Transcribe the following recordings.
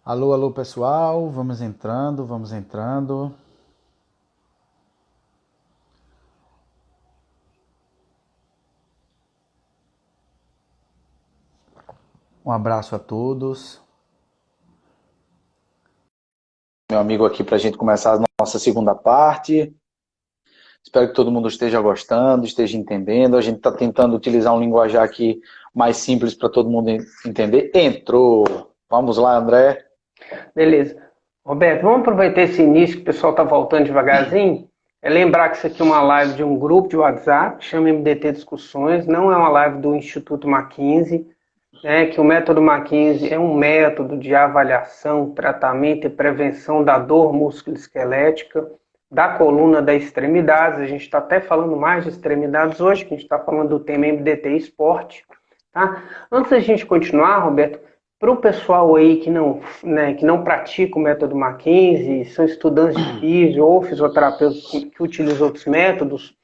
Alô, alô pessoal, vamos entrando, vamos entrando. Um abraço a todos. Meu amigo aqui para a gente começar a nossa segunda parte. Espero que todo mundo esteja gostando, esteja entendendo. A gente está tentando utilizar um linguajar aqui mais simples para todo mundo entender. Entrou! Vamos lá, André. Beleza. Roberto, vamos aproveitar esse início que o pessoal está voltando devagarzinho. É lembrar que isso aqui é uma live de um grupo de WhatsApp, que chama MDT Discussões, não é uma live do Instituto Mackenzie, né, que o método Mackenzie é um método de avaliação, tratamento e prevenção da dor musculoesquelética, da coluna da extremidades. A gente está até falando mais de extremidades hoje, que a gente está falando do tema MDT Esporte. Tá? Antes da gente continuar, Roberto, para o pessoal aí que não, né, que não pratica o método Mackenzie, são estudantes de físio ou fisioterapeutas que utilizam outros métodos,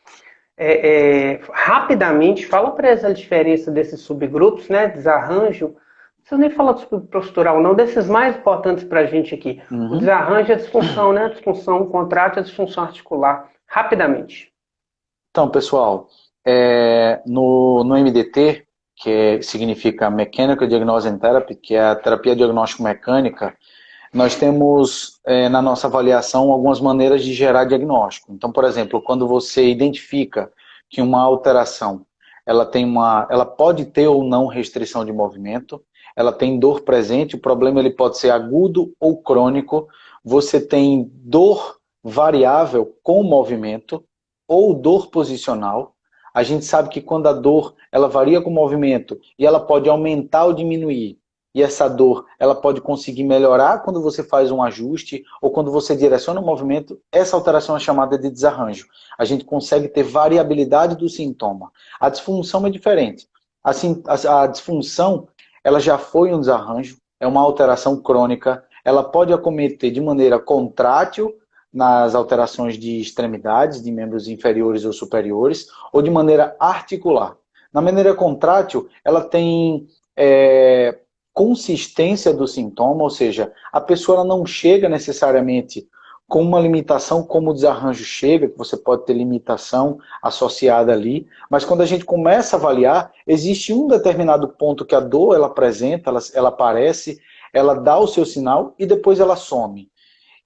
rapidamente fala para eles a diferença desses subgrupos, né, desarranjo. Não precisa nem falar do subpostural, não, desses mais importantes para a gente aqui. O Uhum. desarranjo é a disfunção, né, a disfunção contrátil, a disfunção articular. Rapidamente. Então, pessoal, no MDT, significa Mechanical Diagnostic and Therapy, que é a terapia diagnóstico mecânica, nós temos na nossa avaliação algumas maneiras de gerar diagnóstico. Então, por exemplo, quando você identifica que uma alteração ela pode ter ou não restrição de movimento, ela tem dor presente, o problema ele pode ser agudo ou crônico, você tem dor variável com movimento ou dor posicional. A gente sabe que quando a dor ela varia com o movimento e ela pode aumentar ou diminuir, e essa dor ela pode conseguir melhorar quando você faz um ajuste ou quando você direciona o movimento, essa alteração é chamada de desarranjo. A gente consegue ter variabilidade do sintoma. A disfunção é diferente. Assim, a disfunção ela já foi um desarranjo, é uma alteração crônica, ela pode acometer de maneira contrátil nas alterações de extremidades, de membros inferiores ou superiores, ou de maneira articular. Na maneira contrátil, ela tem consistência do sintoma, ou seja, a pessoa ela não chega necessariamente com uma limitação como o desarranjo chega, que você pode ter limitação associada ali, mas quando a gente começa a avaliar, existe um determinado ponto que a dor ela apresenta, ela aparece, ela dá o seu sinal e depois ela some.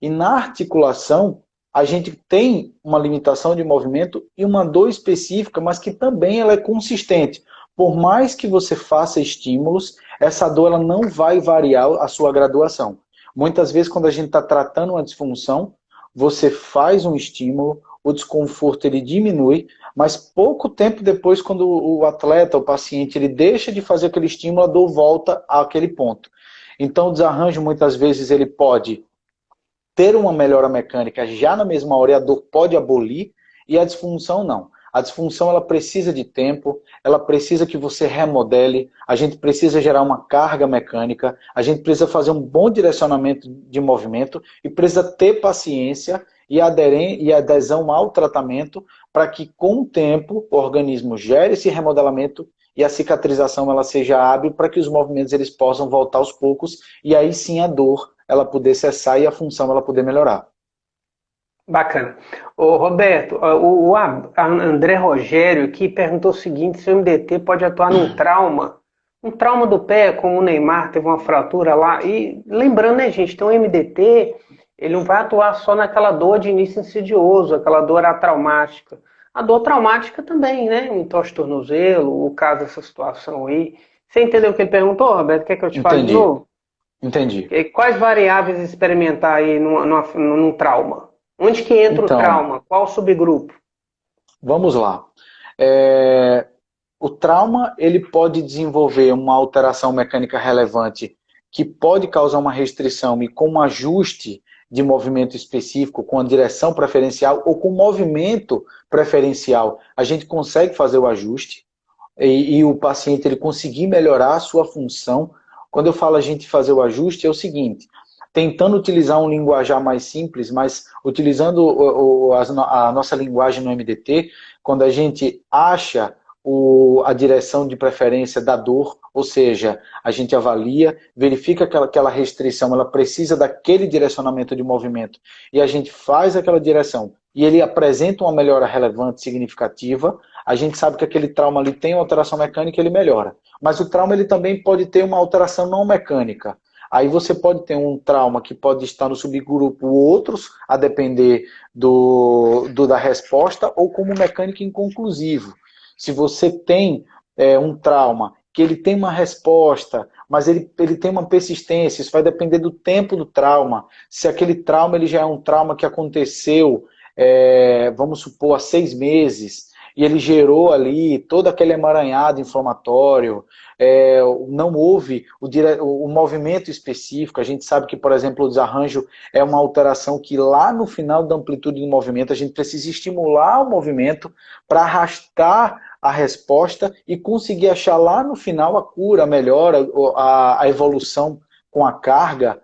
E na articulação, a gente tem uma limitação de movimento e uma dor específica, mas que também ela é consistente. Por mais que você faça estímulos, essa dor ela não vai variar a sua graduação. Muitas vezes, quando a gente está tratando uma disfunção, você faz um estímulo, o desconforto ele diminui, mas pouco tempo depois, quando o atleta, o paciente, ele deixa de fazer aquele estímulo, a dor volta àquele ponto. Então, o desarranjo, muitas vezes, ele pode ter uma melhora mecânica já na mesma hora e a dor pode abolir, e a disfunção não. A disfunção ela precisa de tempo, ela precisa que você remodele, a gente precisa gerar uma carga mecânica, a gente precisa fazer um bom direcionamento de movimento e precisa ter paciência e adesão ao tratamento para que com o tempo o organismo gere esse remodelamento e a cicatrização ela seja hábil para que os movimentos eles possam voltar aos poucos e aí sim a dor ela poder cessar e a função ela poder melhorar. Bacana. Ô, Roberto, André Rogério aqui perguntou o seguinte, se o MDT pode atuar num trauma, um trauma do pé, como o Neymar teve uma fratura lá, e lembrando, né, gente, então o MDT, ele não vai atuar só naquela dor de início insidioso, aquela dor atraumática. A dor traumática também, né, um entorse de tornozelo, o caso dessa situação aí. Você entendeu o que ele perguntou, Roberto? Quer que eu te fale de Entendi, novo? entendi. Quais variáveis experimentar aí num trauma? Onde que entra o Então, trauma? Qual o subgrupo? vamos lá. É, o trauma ele pode desenvolver uma alteração mecânica relevante que pode causar uma restrição e com um ajuste de movimento específico, com a direção preferencial ou com movimento preferencial, a gente consegue fazer o ajuste e o paciente ele conseguir melhorar a sua função. Quando eu falo a gente fazer o ajuste, é o seguinte, tentando utilizar um linguajar mais simples, mas utilizando a nossa linguagem no MDT, quando a gente acha a direção de preferência da dor, ou seja, a gente avalia, verifica que aquela restrição ela precisa daquele direcionamento de movimento e a gente faz aquela direção e ele apresenta uma melhora relevante, significativa, a gente sabe que aquele trauma ali tem uma alteração mecânica e ele melhora. Mas o trauma ele também pode ter uma alteração não mecânica. Aí você pode ter um trauma que pode estar no subgrupo outros, a depender da resposta, ou como mecânico inconclusivo. Se você tem um trauma que ele tem uma resposta, mas ele tem uma persistência, isso vai depender do tempo do trauma. Se aquele trauma ele já é um trauma que aconteceu, vamos supor, há 6 meses, e ele gerou ali todo aquele emaranhado inflamatório, não houve o movimento específico. A gente sabe que, por exemplo, o desarranjo é uma alteração que lá no final da amplitude do movimento a gente precisa estimular o movimento para arrastar a resposta e conseguir achar lá no final a cura, a melhora, a evolução com a carga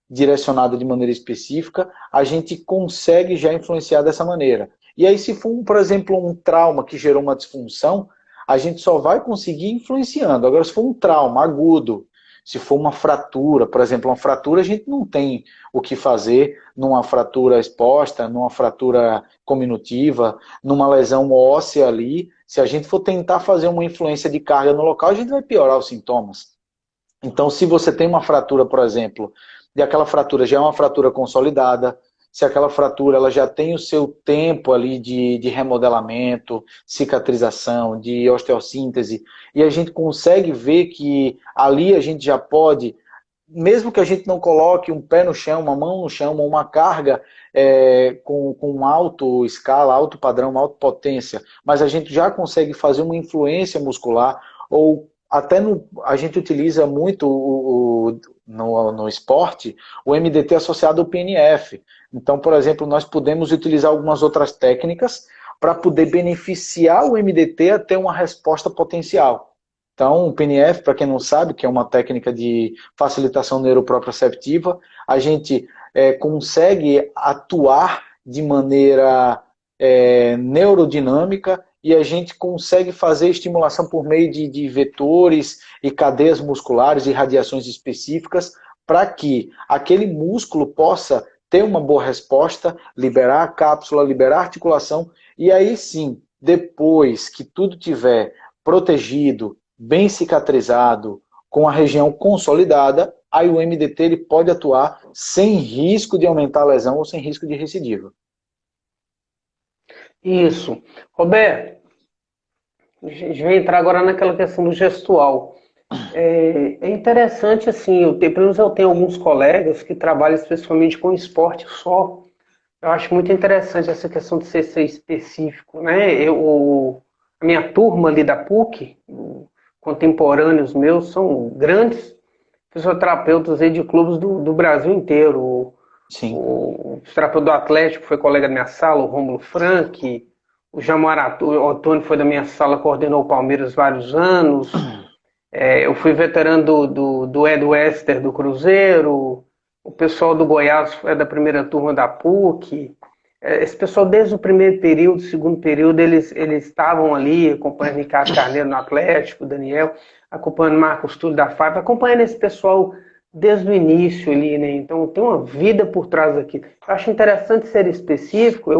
direcionada de maneira específica, a gente consegue já influenciar dessa maneira. E aí, se for, por exemplo, um trauma que gerou uma disfunção, a gente só vai conseguir influenciando. Agora, se for um trauma agudo, se for uma fratura, por exemplo, uma fratura, a gente não tem o que fazer numa fratura exposta, numa fratura cominutiva, numa lesão óssea ali. Se a gente for tentar fazer uma influência de carga no local, a gente vai piorar os sintomas. Então, se você tem uma fratura, por exemplo, e aquela fratura já é uma fratura consolidada, se aquela fratura ela já tem o seu tempo ali de remodelamento, cicatrização, de osteossíntese, e a gente consegue ver que ali a gente já pode, mesmo que a gente não coloque um pé no chão, uma mão no chão, uma carga com alto escala, alto padrão, alta potência, mas a gente já consegue fazer uma influência muscular, ou até a gente utiliza muito no esporte o MDT associado ao PNF. Então, por exemplo, nós podemos utilizar algumas outras técnicas para poder beneficiar o MDT a ter uma resposta potencial. Então, o PNF, para quem não sabe, que é uma técnica de facilitação neuroproprioceptiva, a gente consegue atuar de maneira neurodinâmica e a gente consegue fazer estimulação por meio de vetores e cadeias musculares e radiações específicas para que aquele músculo possa ter uma boa resposta, liberar a cápsula, liberar a articulação, e aí sim, depois que tudo tiver protegido, bem cicatrizado, com a região consolidada, aí o MDT ele pode atuar sem risco de aumentar a lesão ou sem risco de recidiva. Isso. Roberto, a gente vai entrar agora naquela questão do gestual. É interessante, assim, pelo menos eu tenho alguns colegas que trabalham especificamente com esporte só. Eu acho muito interessante essa questão de ser específico, né? A minha turma ali da PUC, contemporâneos meus, são grandes fisioterapeutas aí de clubes do Brasil inteiro. Sim. O fisioterapeuta do Atlético foi colega da minha sala, o Rômulo Frank. O Jamar Antônio foi da minha sala, coordenou o Palmeiras vários anos. Eu fui veterano do Ed Wester do Cruzeiro. O pessoal do Goiás é da primeira turma da PUC. Esse pessoal, desde o primeiro período, segundo período, eles estavam ali, acompanhando Ricardo Carneiro no Atlético, Daniel, acompanhando Marcos Túlio da FAP, acompanhando esse pessoal desde o início ali, né? Então tem uma vida por trás daquilo. Eu acho interessante ser específico.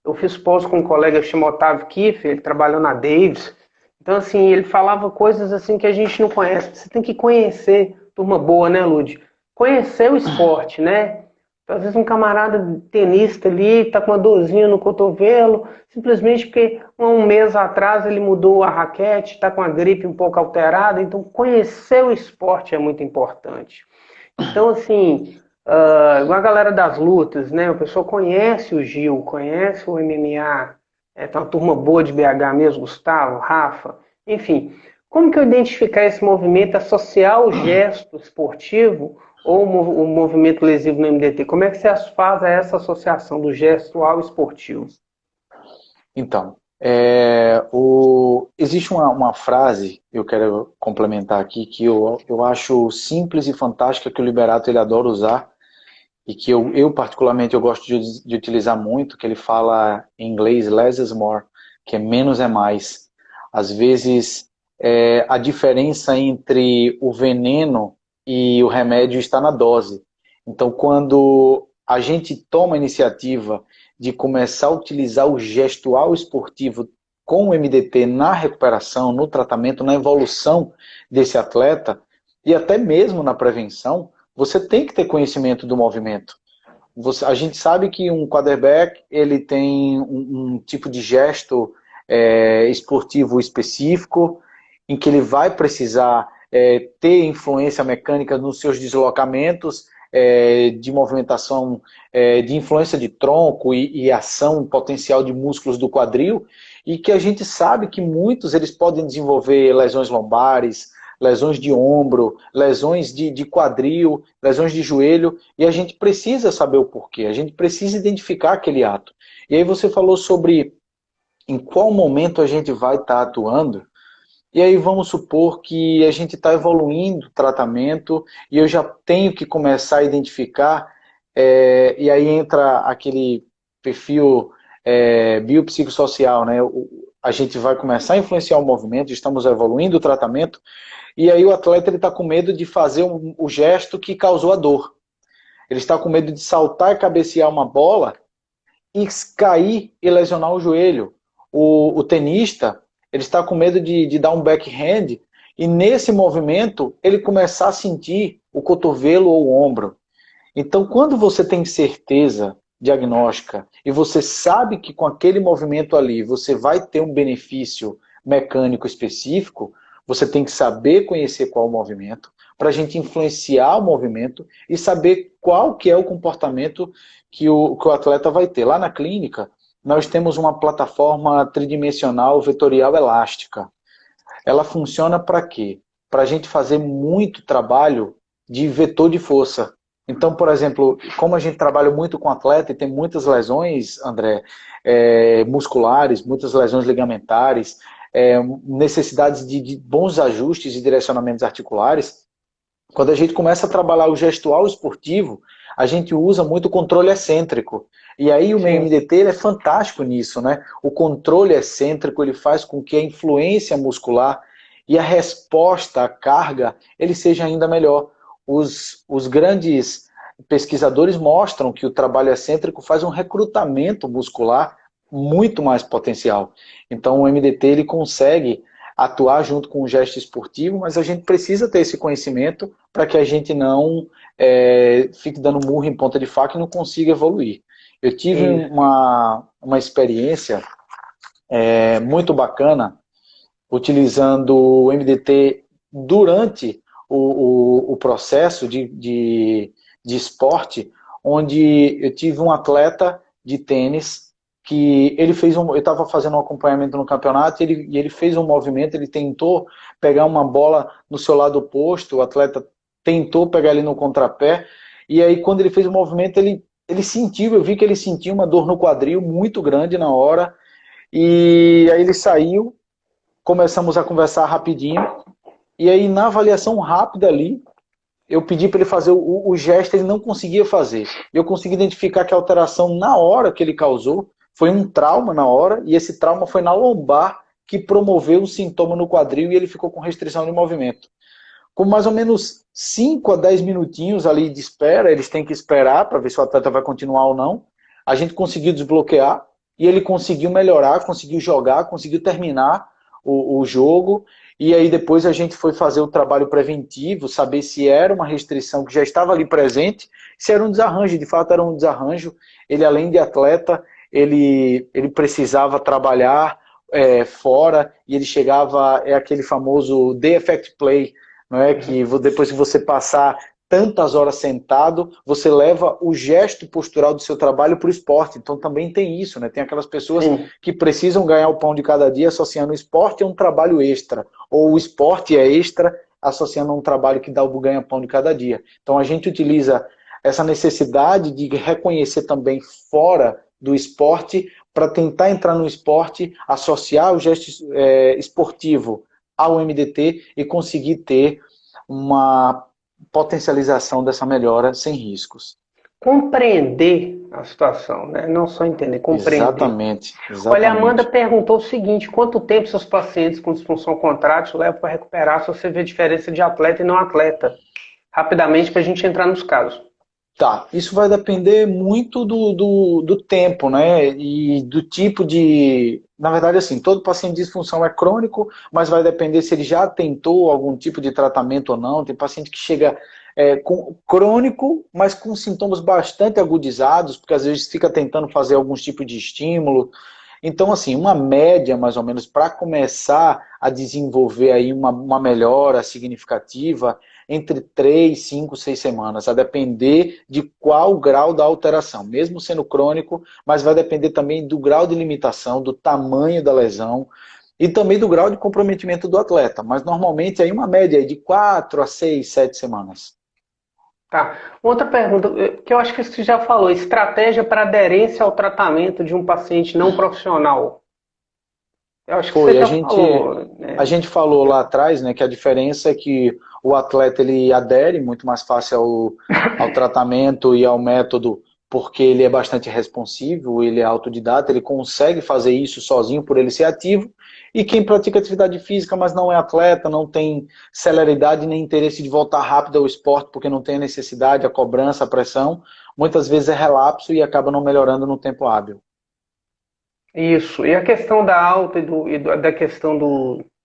Eu fiz pós com um colega que chama Otávio Kiefer, ele trabalhou na Davis. Então, assim, ele falava coisas assim que a gente não conhece. Você tem que conhecer, turma boa, né, Lud? Conhecer o esporte, né? Então, às vezes um camarada tenista ali tá com uma dorzinha no cotovelo, simplesmente porque um mês atrás ele mudou a raquete, tá com a gripe um pouco alterada. Então, conhecer o esporte é muito importante. Então, assim, igual a galera das lutas, né? O pessoal conhece o Gil, conhece o MMA, tem uma turma boa de BH mesmo, Gustavo, Rafa, enfim. Como que eu identificar esse movimento, associar o gesto esportivo ou o movimento lesivo no MDT? Como é que você faz essa associação do gesto ao esportivo? Então, existe uma frase, eu quero complementar aqui, que eu acho simples e fantástica, que o Liberato ele adora usar, e que eu particularmente eu gosto de utilizar muito, que ele fala em inglês less is more, que é menos é mais. Às vezes, a diferença entre o veneno e o remédio está na dose. Então, quando a gente toma a iniciativa de começar a utilizar o gestual esportivo com o MDT na recuperação, no tratamento, na evolução desse atleta, e até mesmo na prevenção, você tem que ter conhecimento do movimento. A gente sabe que um quarterback ele tem um tipo de gesto esportivo específico, em que ele vai precisar ter influência mecânica nos seus deslocamentos, de movimentação, de influência de tronco e ação potencial de músculos do quadril, e que a gente sabe que muitos eles podem desenvolver lesões lombares, lesões de ombro, lesões de quadril, lesões de joelho, e a gente precisa saber o porquê, a gente precisa identificar aquele ato. E aí você falou sobre em qual momento a gente vai estar atuando, e aí vamos supor que a gente está evoluindo o tratamento e eu já tenho que começar a identificar, e aí entra aquele perfil biopsicossocial, né? A gente vai começar a influenciar o movimento, estamos evoluindo o tratamento, e aí o atleta está com medo de fazer o gesto que causou a dor. Ele está com medo de saltar e cabecear uma bola e cair e lesionar o joelho. O tenista, ele está com medo de dar um backhand e nesse movimento ele começar a sentir o cotovelo ou o ombro. Então, quando você tem certeza diagnóstica e você sabe que com aquele movimento ali você vai ter um benefício mecânico específico, você tem que saber conhecer qual o movimento, para a gente influenciar o movimento e saber qual que é o comportamento que o atleta vai ter. Lá na clínica, nós temos uma plataforma tridimensional vetorial elástica. Ela funciona para quê? Para a gente fazer muito trabalho de vetor de força. Então, por exemplo, como a gente trabalha muito com atleta e tem muitas lesões, André, musculares, muitas lesões ligamentares, necessidades de bons ajustes e direcionamentos articulares, quando a gente começa a trabalhar o gestual esportivo, a gente usa muito o controle excêntrico. E aí o meu MDT ele é fantástico nisso, né? O controle excêntrico ele faz com que a influência muscular e a resposta à carga ele seja ainda melhor. Os grandes pesquisadores mostram que o trabalho excêntrico faz um recrutamento muscular muito mais potencial. Então o MDT ele consegue atuar junto com o gesto esportivo, mas a gente precisa ter esse conhecimento para que a gente não fique dando murro em ponta de faca e não consiga evoluir. Eu tive uma experiência muito bacana utilizando o MDT durante o processo de esporte, onde eu tive um atleta de tênis que ele fez eu estava fazendo um acompanhamento no campeonato e ele fez um movimento, ele tentou pegar uma bola no seu lado oposto, o atleta tentou pegar ele no contrapé, e aí quando ele fez o movimento, ele sentiu, eu vi que ele sentiu uma dor no quadril muito grande na hora, e aí ele saiu, começamos a conversar rapidinho, e aí na avaliação rápida ali, eu pedi para ele fazer o gesto, ele não conseguia fazer. Eu consegui identificar que a alteração na hora que ele causou foi um trauma na hora, e esse trauma foi na lombar que promoveu um sintoma no quadril e ele ficou com restrição de movimento. Com mais ou menos 5 a 10 minutinhos ali de espera, eles têm que esperar para ver se o atleta vai continuar ou não, a gente conseguiu desbloquear e ele conseguiu melhorar, conseguiu jogar, conseguiu terminar o jogo, e aí depois a gente foi fazer o trabalho preventivo, saber se era uma restrição que já estava ali presente, se era um desarranjo, de fato era um desarranjo. Ele, além de atleta, ele precisava trabalhar fora, e ele chegava, aquele famoso day effect play, não é? Que depois que você passar tantas horas sentado, você leva o gesto postural do seu trabalho para o esporte. Então também tem isso, né? Tem aquelas pessoas que precisam ganhar o pão de cada dia associando o esporte a um trabalho extra, ou o esporte é extra associando a um trabalho que dá o ganha-pão de cada dia. Então a gente utiliza essa necessidade de reconhecer também fora do esporte para tentar entrar no esporte, associar o gesto esportivo ao MDT e conseguir ter uma potencialização dessa melhora sem riscos. compreender a situação, né? Não só entender, compreender. Exatamente, Olha, a Amanda exatamente. perguntou o seguinte: quanto tempo seus pacientes com disfunção contrátil levam para recuperar se você vê diferença de atleta e não atleta? Rapidamente, para a gente entrar nos casos. Tá, isso vai depender muito do tempo, né? E do tipo de. Na verdade, assim, todo paciente de disfunção é crônico, mas vai depender se ele já tentou algum tipo de tratamento ou não. Tem paciente que chega com crônico, mas com sintomas bastante agudizados, porque às vezes fica tentando fazer alguns tipos de estímulo. Então, assim, uma média, mais ou menos, para começar a desenvolver aí uma melhora significativa, entre 3, 5, 6 semanas, a depender de qual grau da alteração, mesmo sendo crônico, mas vai depender também do grau de limitação, do tamanho da lesão e também do grau de comprometimento do atleta. Mas normalmente aí uma média de 4 a 6, 7 semanas. Tá. Outra pergunta, que eu acho que você já falou: estratégia para aderência ao tratamento de um paciente não profissional. Eu acho que você Foi, já falou, a né? gente falou lá atrás, né, que a diferença é que o atleta ele adere muito mais fácil ao tratamento e ao método, porque ele é bastante responsivo, ele é autodidata, ele consegue fazer isso sozinho por ele ser ativo. E quem pratica atividade física, mas não é atleta, não tem celeridade nem interesse de voltar rápido ao esporte, porque não tem a necessidade, a cobrança, a pressão, muitas vezes é relapso e acaba não melhorando no tempo hábil. Isso. E a questão da alta da questão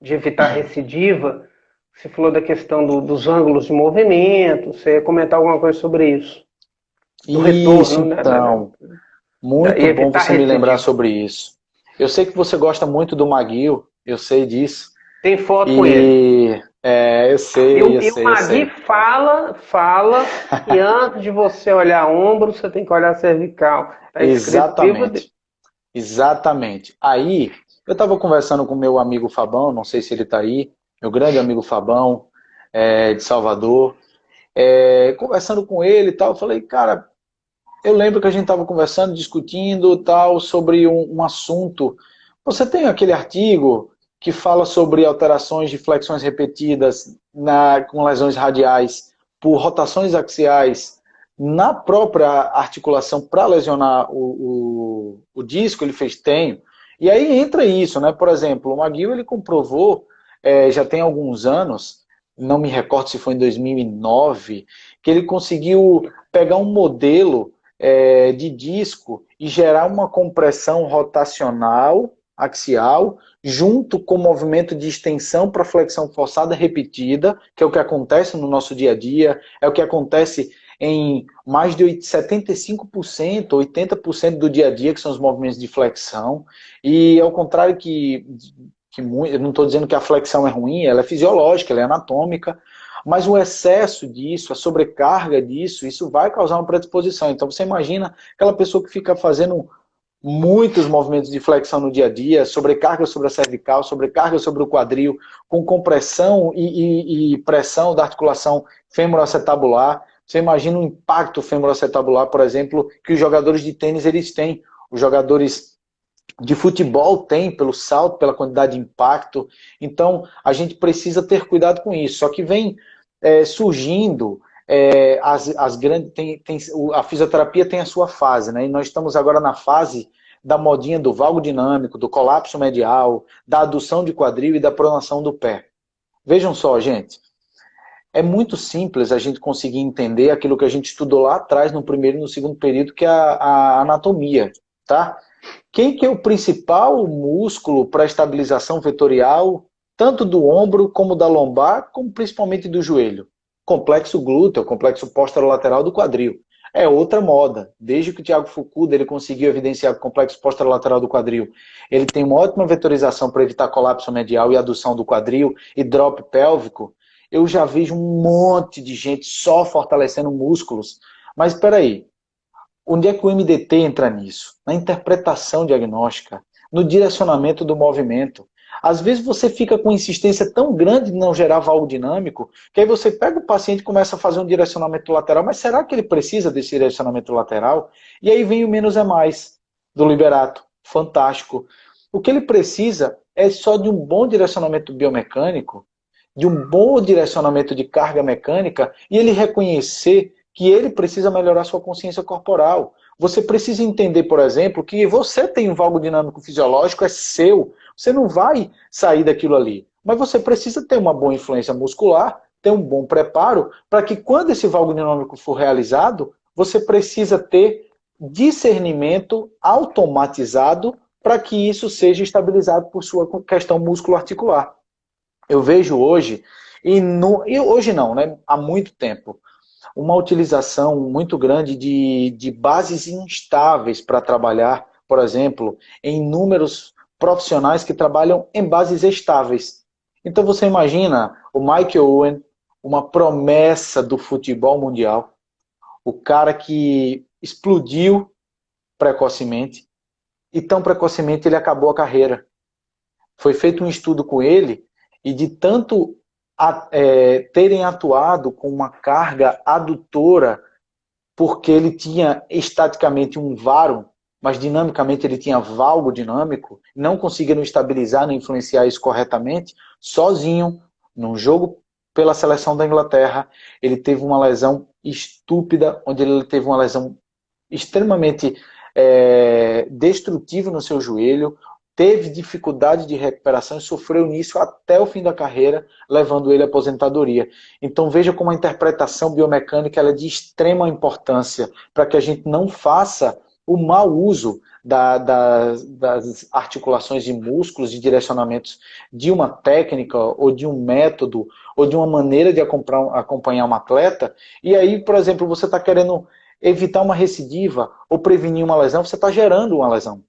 de evitar recidiva, você falou da questão dos ângulos de movimento, você ia comentar alguma coisa sobre isso? Do Isso, retorno, né? então. E Muito bom evitar você me lembrar recidiva. sobre isso. Eu sei que você gosta muito do Maguio, eu sei disso. Tem foto com ele. E eu E sei, o, eu e o sei, eu Magui sei. fala que antes de você olhar ombro, você tem que olhar cervical. Está escrito no livro dele. Exatamente, exatamente. Aí, eu estava conversando com meu amigo Fabão, não sei se ele está aí, meu grande amigo Fabão, de Salvador, conversando com ele e tal, eu falei, cara, eu lembro que a gente estava conversando, discutindo tal, sobre um assunto. Você tem aquele artigo que fala sobre alterações de flexões repetidas com lesões radiais por rotações axiais na própria articulação para lesionar o disco, ele fez tenho. E aí entra isso, né? Por exemplo, o McGill ele comprovou, já tem alguns anos, não me recordo se foi em 2009, que ele conseguiu pegar um modelo de disco e gerar uma compressão rotacional axial junto com o movimento de extensão para flexão forçada repetida, que é o que acontece no nosso dia a dia, é o que acontece em mais de 75%, 80% do dia a dia, que são os movimentos de flexão, e ao contrário eu não estou dizendo que a flexão é ruim, ela é fisiológica, ela é anatômica, mas o excesso disso, a sobrecarga disso, isso vai causar uma predisposição. Então você imagina aquela pessoa que fica fazendo muitos movimentos de flexão no dia a dia, sobrecarga sobre a cervical, sobrecarga sobre o quadril, com compressão e pressão da articulação femoroacetabular. Você imagina o impacto femoroacetabular, por exemplo, que os jogadores de tênis eles têm. Os jogadores de futebol têm pelo salto, pela quantidade de impacto. Então, a gente precisa ter cuidado com isso. Só que vem surgindo as grandes. A fisioterapia tem a sua fase, né? E nós estamos agora na fase da modinha do valgo dinâmico, do colapso medial, da adução de quadril e da pronação do pé. Vejam só, gente. É muito simples a gente conseguir entender aquilo que a gente estudou lá atrás, no primeiro e no segundo período, que é a anatomia, tá? Quem que é o principal músculo para estabilização vetorial, tanto do ombro como da lombar, como principalmente do joelho? Complexo glúteo, complexo posterolateral do quadril. É outra moda. Desde que o Thiago Fukuda ele conseguiu evidenciar o complexo posterolateral do quadril, ele tem uma ótima vetorização para evitar colapso medial e adução do quadril e drop pélvico. Eu já vejo um monte de gente só fortalecendo músculos. Mas espera aí, onde é que o MDT entra nisso? Na interpretação diagnóstica, no direcionamento do movimento. Às vezes você fica com insistência tão grande de não gerar valgo dinâmico, que aí você pega o paciente e começa a fazer um direcionamento lateral, mas será que ele precisa desse direcionamento lateral? E aí vem o menos é mais, do Liberato. Fantástico. O que ele precisa é só de um bom direcionamento biomecânico, de um bom direcionamento de carga mecânica, e ele reconhecer que ele precisa melhorar sua consciência corporal. Você precisa entender, por exemplo, que você tem um valgo dinâmico fisiológico, é seu. Você não vai sair daquilo ali. Mas você precisa ter uma boa influência muscular, ter um bom preparo, para que quando esse valgo dinâmico for realizado, você precisa ter discernimento automatizado para que isso seja estabilizado por sua questão músculo-articular. Eu vejo hoje, e hoje não, né? Há muito tempo, uma utilização muito grande de bases instáveis para trabalhar, por exemplo, em inúmeros profissionais que trabalham em bases estáveis. Então você imagina o Michael Owen, uma promessa do futebol mundial, o cara que explodiu precocemente, e tão precocemente ele acabou a carreira. Foi feito um estudo com ele, e de tanto terem atuado com uma carga adutora, porque ele tinha estaticamente um varum, mas dinamicamente ele tinha valgo dinâmico, não conseguiram estabilizar nem influenciar isso corretamente, sozinho, num jogo pela seleção da Inglaterra, ele teve uma lesão estúpida, onde ele teve uma lesão extremamente destrutiva no seu joelho, teve dificuldade de recuperação e sofreu nisso até o fim da carreira, levando ele à aposentadoria. Então veja como a interpretação biomecânica ela é de extrema importância para que a gente não faça o mau uso das articulações de músculos, de direcionamentos de uma técnica ou de um método ou de uma maneira de acompanhar um atleta. E aí, por exemplo, você está querendo evitar uma recidiva ou prevenir uma lesão, você está gerando uma lesão.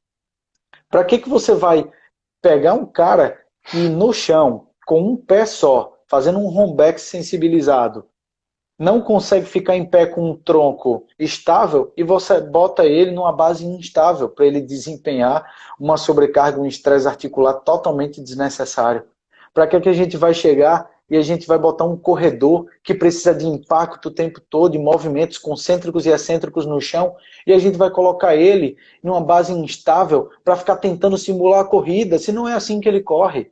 Para que você vai pegar um cara que no chão, com um pé só, fazendo um rombback sensibilizado, não consegue ficar em pé com um tronco estável e você bota ele numa base instável para ele desempenhar uma sobrecarga, um estresse articular totalmente desnecessário? Para que a gente vai chegar e a gente vai botar um corredor que precisa de impacto o tempo todo, de movimentos concêntricos e excêntricos no chão, e a gente vai colocar ele em uma base instável para ficar tentando simular a corrida, se não é assim que ele corre.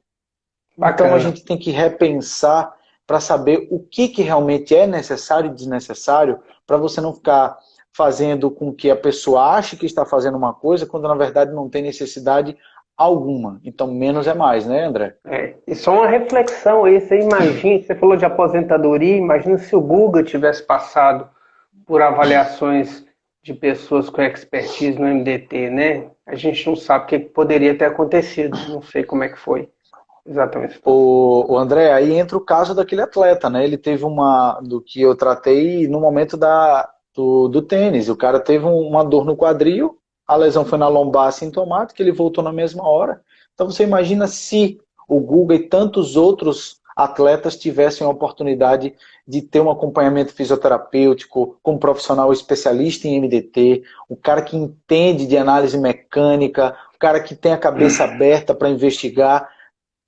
Bacana. Então a gente tem que repensar para saber o que realmente é necessário e desnecessário, para você não ficar fazendo com que a pessoa ache que está fazendo uma coisa, quando na verdade não tem necessidade alguma. Então menos é mais, né, André? E só uma reflexão aí, você imagina, você falou de aposentadoria, imagina se o Guga tivesse passado por avaliações de pessoas com expertise no MDT, né? A gente não sabe o que poderia ter acontecido, não sei como é que foi. Exatamente. O André, aí entra o caso daquele atleta, né? Ele teve do que eu tratei no momento do tênis. O cara teve uma dor no quadril, a lesão foi na lombar assintomática, ele voltou na mesma hora. Então você imagina se o Guga e tantos outros atletas tivessem a oportunidade de ter um acompanhamento fisioterapêutico com um profissional especialista em MDT, um cara que entende de análise mecânica, um cara que tem a cabeça aberta para investigar,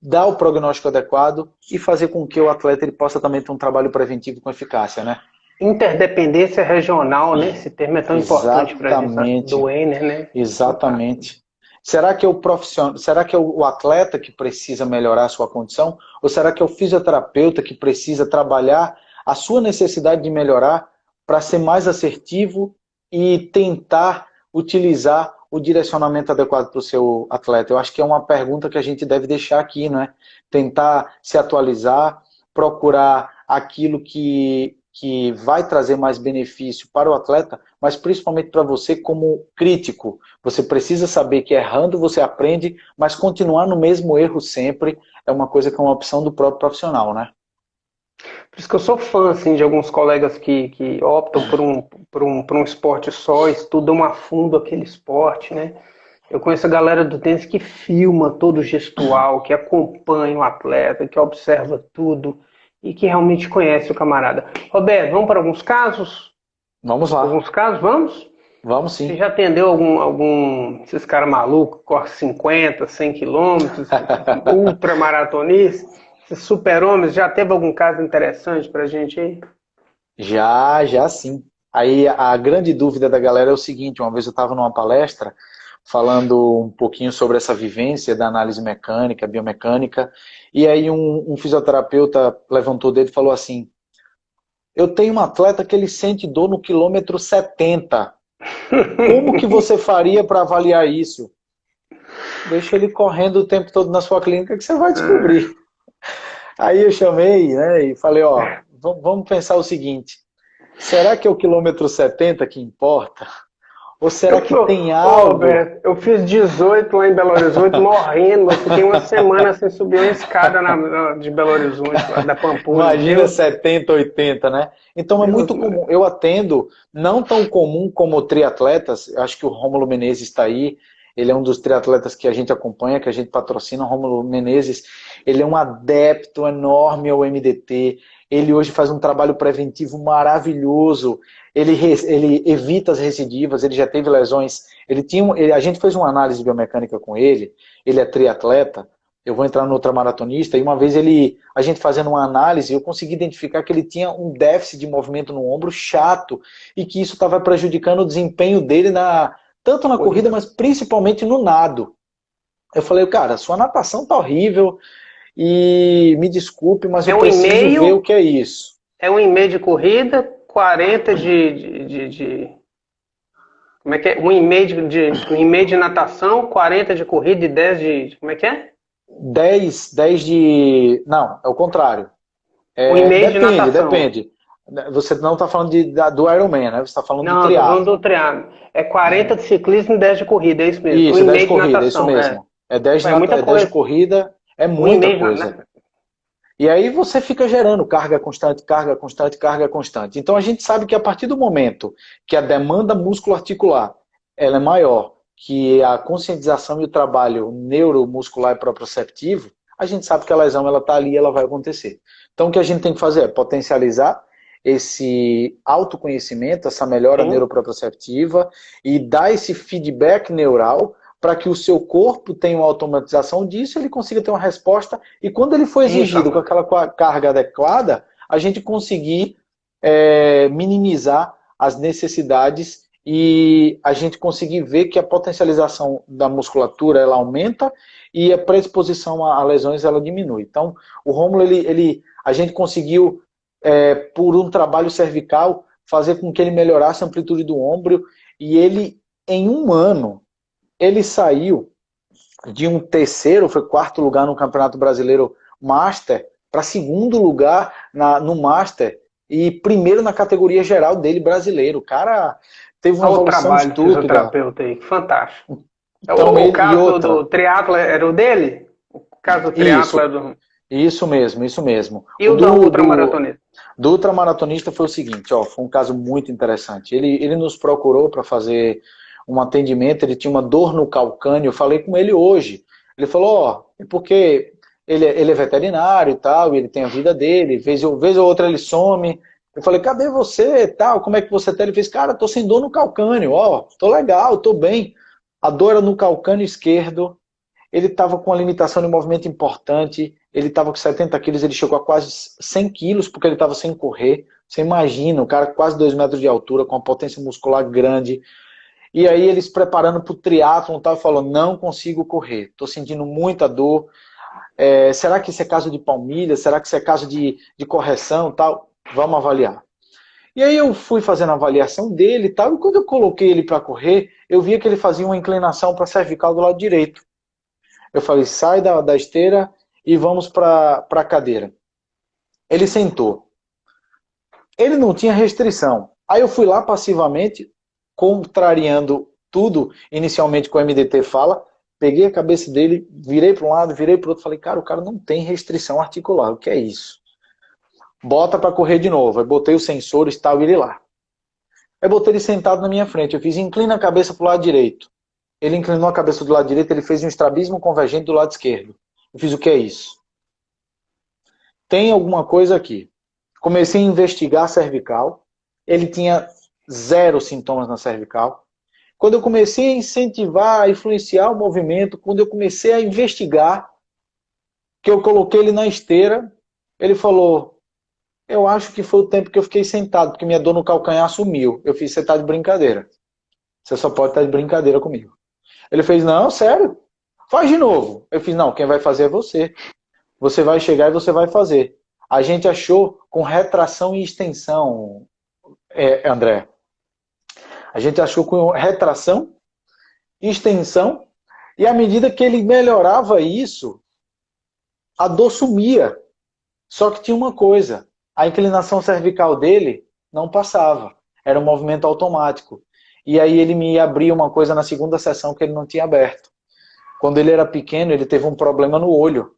dar o prognóstico adequado e fazer com que o atleta ele possa também ter um trabalho preventivo com eficácia, né? Interdependência regional, né? Esse termo é tão importante para a gente do Weiner, né? Exatamente. Será que é o atleta que precisa melhorar a sua condição? Ou será que é o fisioterapeuta que precisa trabalhar a sua necessidade de melhorar para ser mais assertivo e tentar utilizar o direcionamento adequado para o seu atleta? Eu acho que é uma pergunta que a gente deve deixar aqui, né? Tentar se atualizar, procurar aquilo que vai trazer mais benefício para o atleta, mas principalmente para você como crítico. Você precisa saber que errando você aprende, mas continuar no mesmo erro sempre é uma coisa que é uma opção do próprio profissional, né? Por isso que eu sou fã assim, de alguns colegas que optam por um esporte só, estudam a fundo aquele esporte, né? Eu conheço a galera do tênis que filma todo o gestual, que acompanha o atleta, que observa tudo e que realmente conhece o camarada. Roberto, vamos para alguns casos? Vamos lá. Alguns casos, vamos? Vamos sim. Você já atendeu esses caras malucos, corre 50, 100 quilômetros, ultramaratonistas, esses super-homens, já teve algum caso interessante pra gente aí? Já sim. Aí a grande dúvida da galera é o seguinte, uma vez eu estava numa palestra falando um pouquinho sobre essa vivência da análise mecânica, biomecânica, e aí um fisioterapeuta levantou o dedo e falou assim, Eu tenho um atleta que ele sente dor no quilômetro 70. Como que você faria para avaliar isso? Deixa ele correndo o tempo todo na sua clínica que você vai descobrir. Aí eu chamei, né, e falei, ó, vamos pensar o seguinte, será que é o quilômetro 70 que importa? Ou será que tem algo? Roberto, eu fiz 18 lá em Belo Horizonte morrendo, eu fiquei uma semana sem subir uma escada de Belo Horizonte, lá da Pampulha. Imagina 70, 80, né? Então é muito comum. Eu atendo, não tão comum como triatletas, acho que o Rômulo Menezes está aí, ele é um dos triatletas que a gente acompanha, que a gente patrocina, o Rômulo Menezes, ele é um adepto enorme ao MDT, ele hoje faz um trabalho preventivo maravilhoso, ele evita as recidivas, ele já teve lesões, a gente fez uma análise biomecânica com ele é triatleta, eu vou entrar no ultramaratonista, e uma vez a gente fazendo uma análise, eu consegui identificar que ele tinha um déficit de movimento no ombro chato, e que isso estava prejudicando o desempenho dele tanto na corrida, mas principalmente no nado. Eu falei, cara, sua natação tá horrível, e me desculpe, mas eu preciso ver o que é isso. É 1,5 de corrida, 40 como é que é? 1,5 de natação, 40 de corrida e 10 de... Como é que é? 10 de... Não, é o contrário. 1,5 de natação. Depende. Você não está falando do Ironman, né? Você está falando do triatlo. Não, estou falando do triatlo. É 40 de ciclismo e 10 de corrida, é isso mesmo. Isso, 10 de corrida, é isso mesmo. É 10 de corrida, é muita coisa. E aí você fica gerando carga constante, carga constante, carga constante. Então a gente sabe que a partir do momento que a demanda músculo-articular ela é maior, que a conscientização e o trabalho neuromuscular e proprioceptivo, a gente sabe que a lesão ela está ali e ela vai acontecer. Então o que a gente tem que fazer é potencializar esse autoconhecimento, essa melhora neuroproprioceptiva e dar esse feedback neural para que o seu corpo tenha uma automatização disso, ele consiga ter uma resposta, e quando ele for exigido com aquela carga adequada, a gente conseguir minimizar as necessidades e a gente conseguir ver que a potencialização da musculatura ela aumenta e a predisposição a lesões ela diminui. Então, o Rômulo, a gente conseguiu, por um trabalho cervical, fazer com que ele melhorasse a amplitude do ombro, e ele, em um ano, ele saiu de um terceiro, foi quarto lugar no Campeonato Brasileiro Master, para segundo lugar no Master, e primeiro na categoria geral dele, brasileiro. O cara teve uma evolução estúpida. Fisioterapeuta aí, fantástico. Então, o caso do triatlo era o dele? O caso do triatlo era do... Isso mesmo, isso mesmo. E o do ultramaratonista? Do ultramaratonista foi o seguinte, foi um caso muito interessante. Ele nos procurou para fazer um atendimento, ele tinha uma dor no calcânio, eu falei com ele hoje. Ele falou, é porque ele é veterinário e tal, e ele tem a vida dele, vez ou outra ele some. Eu falei, cadê você e tal, como é que você tá? Ele fez, cara, tô sem dor no calcânio, tô legal, tô bem. A dor era no calcânio esquerdo, ele estava com uma limitação de movimento importante, ele estava com 70 quilos, ele chegou a quase 100 quilos, porque ele estava sem correr. Você imagina, o cara quase 2 metros de altura, com uma potência muscular grande. E aí eles preparando para o triatlon, falou, não consigo correr, estou sentindo muita dor, será que isso é caso de palmilha, será que isso é caso de correção, tal? Vamos avaliar. E aí eu fui fazendo a avaliação dele e tal, e quando eu coloquei ele para correr, eu via que ele fazia uma inclinação para a cervical do lado direito. Eu falei, sai da esteira e vamos para a cadeira. Ele sentou. Ele não tinha restrição. Aí eu fui lá passivamente, contrariando tudo, inicialmente com o MDT fala, peguei a cabeça dele, virei para um lado, virei para o outro, falei, cara, o cara não tem restrição articular, o que é isso? Bota para correr de novo. Aí botei os sensores e tal, e ele lá. Aí botei ele sentado na minha frente, eu fiz, inclina a cabeça para o lado direito. Ele inclinou a cabeça do lado direito, ele fez um estrabismo convergente do lado esquerdo. Eu fiz, o que é isso? Tem alguma coisa aqui. Comecei a investigar a cervical, ele tinha 0 sintomas na cervical. Quando eu comecei a incentivar, a influenciar o movimento, quando eu comecei a investigar, que eu coloquei ele na esteira, ele falou, eu acho que foi o tempo que eu fiquei sentado, porque minha dor no calcanhar sumiu. Eu fiz, você tá de brincadeira. Você só pode estar de brincadeira comigo. Ele fez, não, sério, faz de novo. Eu fiz, não, quem vai fazer é você. Você vai chegar e você vai fazer. A gente achou com retração e extensão, André. A gente achou com retração, extensão, e à medida que ele melhorava isso, a dor sumia. Só que tinha uma coisa, a inclinação cervical dele não passava. Era um movimento automático. E aí ele me abria uma coisa na segunda sessão que ele não tinha aberto. Quando ele era pequeno, ele teve um problema no olho.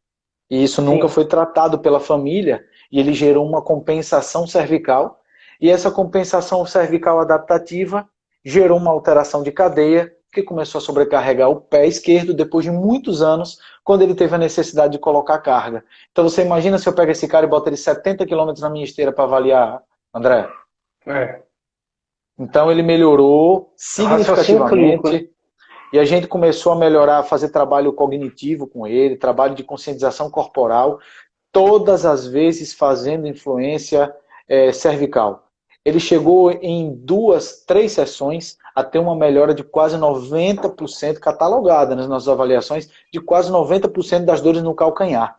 E isso nunca foi tratado pela família. E ele gerou uma compensação cervical. E essa compensação cervical adaptativa gerou uma alteração de cadeia que começou a sobrecarregar o pé esquerdo depois de muitos anos, quando ele teve a necessidade de colocar carga. Então você imagina se eu pego esse cara e boto ele 70 km na minha esteira para avaliar, André? Então ele melhorou significativamente. E a gente começou a melhorar, a fazer trabalho cognitivo com ele, trabalho de conscientização corporal, todas as vezes fazendo influência cervical. Ele chegou em 2, 3 sessões a ter uma melhora de quase 90%, catalogada nas nossas avaliações, de quase 90% das dores no calcanhar.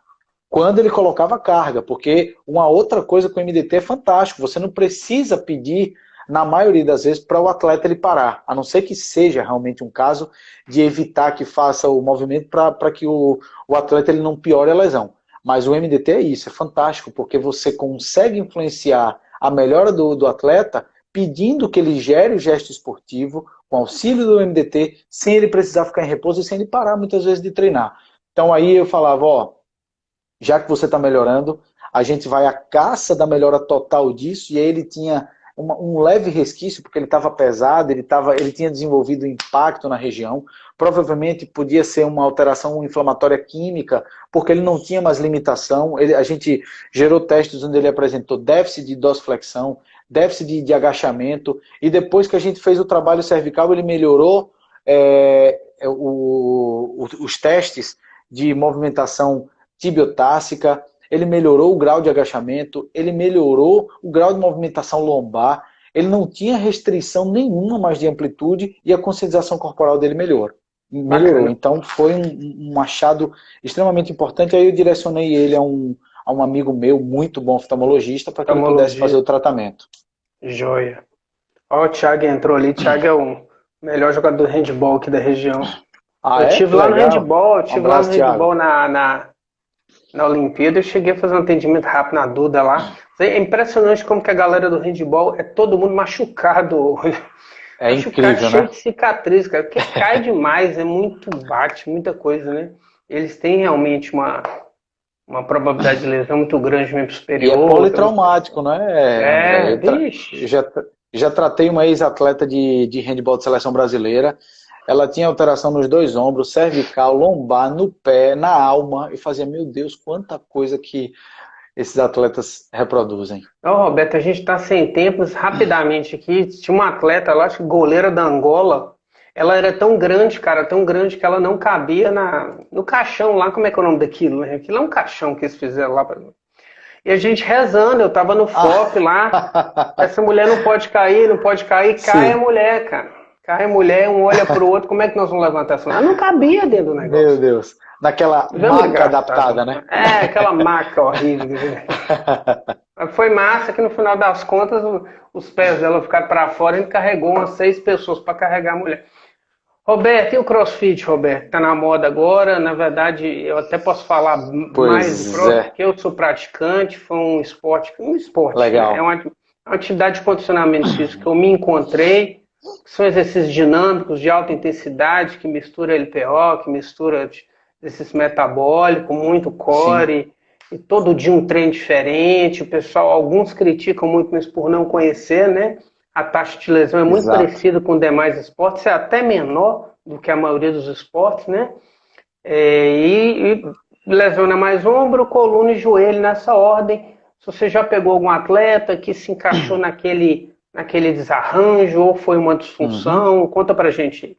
Quando ele colocava carga, porque uma outra coisa com o MDT é fantástico, você não precisa pedir, na maioria das vezes, para o atleta ele parar, a não ser que seja realmente um caso de evitar que faça o movimento para que o atleta ele não piore a lesão. Mas o MDT é isso, é fantástico, porque você consegue influenciar a melhora do atleta pedindo que ele gere o gesto esportivo com auxílio do MDT, sem ele precisar ficar em repouso e sem ele parar muitas vezes de treinar. Então aí eu falava, ó, já que você está melhorando, a gente vai à caça da melhora total disso, e aí ele tinha um leve resquício, porque ele estava pesado, ele tinha desenvolvido impacto na região, provavelmente podia ser uma alteração inflamatória química, porque ele não tinha mais limitação, a gente gerou testes onde ele apresentou déficit de dorsiflexão, déficit de agachamento, e depois que a gente fez o trabalho cervical, ele melhorou os testes de movimentação tibiotássica, ele melhorou o grau de agachamento, ele melhorou o grau de movimentação lombar, ele não tinha restrição nenhuma mais de amplitude e a conscientização corporal dele melhorou. Então foi um achado extremamente importante. Aí eu direcionei ele a um amigo meu, muito bom oftalmologista, para que ele pudesse fazer o tratamento. Joia. Ó, o Thiago entrou ali. Thiago é o melhor jogador de handball aqui da região. Eu estive lá no handball, na Olimpíada, eu cheguei a fazer um atendimento rápido na Duda lá. É impressionante como que a galera do handball é todo mundo machucado. É incrível, cheio de cicatriz, cara, porque cai demais, é muito bate, muita coisa, né? Eles têm realmente uma probabilidade de lesão muito grande, membro superior. E é politraumático, né? Já tratei uma ex-atleta de handball de seleção brasileira. Ela tinha alteração nos 2 ombros, cervical, lombar, no pé, na alma. Eu fazia, meu Deus, quanta coisa que esses atletas reproduzem. Roberto, a gente está sem tempos, rapidamente aqui. Tinha uma atleta lá, acho que goleira da Angola. Ela era tão grande, cara, tão grande que ela não cabia no caixão lá. Como é que é o nome daquilo? Né? Aquilo é um caixão que eles fizeram lá. E a gente rezando, eu tava no FOP lá. Essa mulher não pode cair, cai Sim. a mulher, cara. Cai a mulher, um olha pro outro, como é que nós vamos levantar essa mulher? Ela não cabia dentro do negócio. Meu Deus. Naquela maca adaptada, né? Aquela maca horrível. Foi massa que no final das contas os pés dela ficaram para fora e ele carregou umas 6 pessoas para carregar a mulher. Roberto, e o CrossFit, Roberto? Tá na moda agora. Na verdade, eu até posso falar mais do CrossFit, porque eu sou praticante, foi um esporte. Legal. Né? É uma atividade de condicionamento físico que eu me encontrei. São exercícios dinâmicos de alta intensidade, que mistura LPO, que mistura exercício metabólico, muito core, e todo dia um treino diferente. O pessoal, alguns criticam muito isso por não conhecer, né? A taxa de lesão é muito parecida com demais esportes, é até menor do que a maioria dos esportes, né? E lesiona mais ombro, coluna e joelho nessa ordem. Se você já pegou algum atleta que se encaixou naquele desarranjo ou foi uma disfunção, conta pra gente.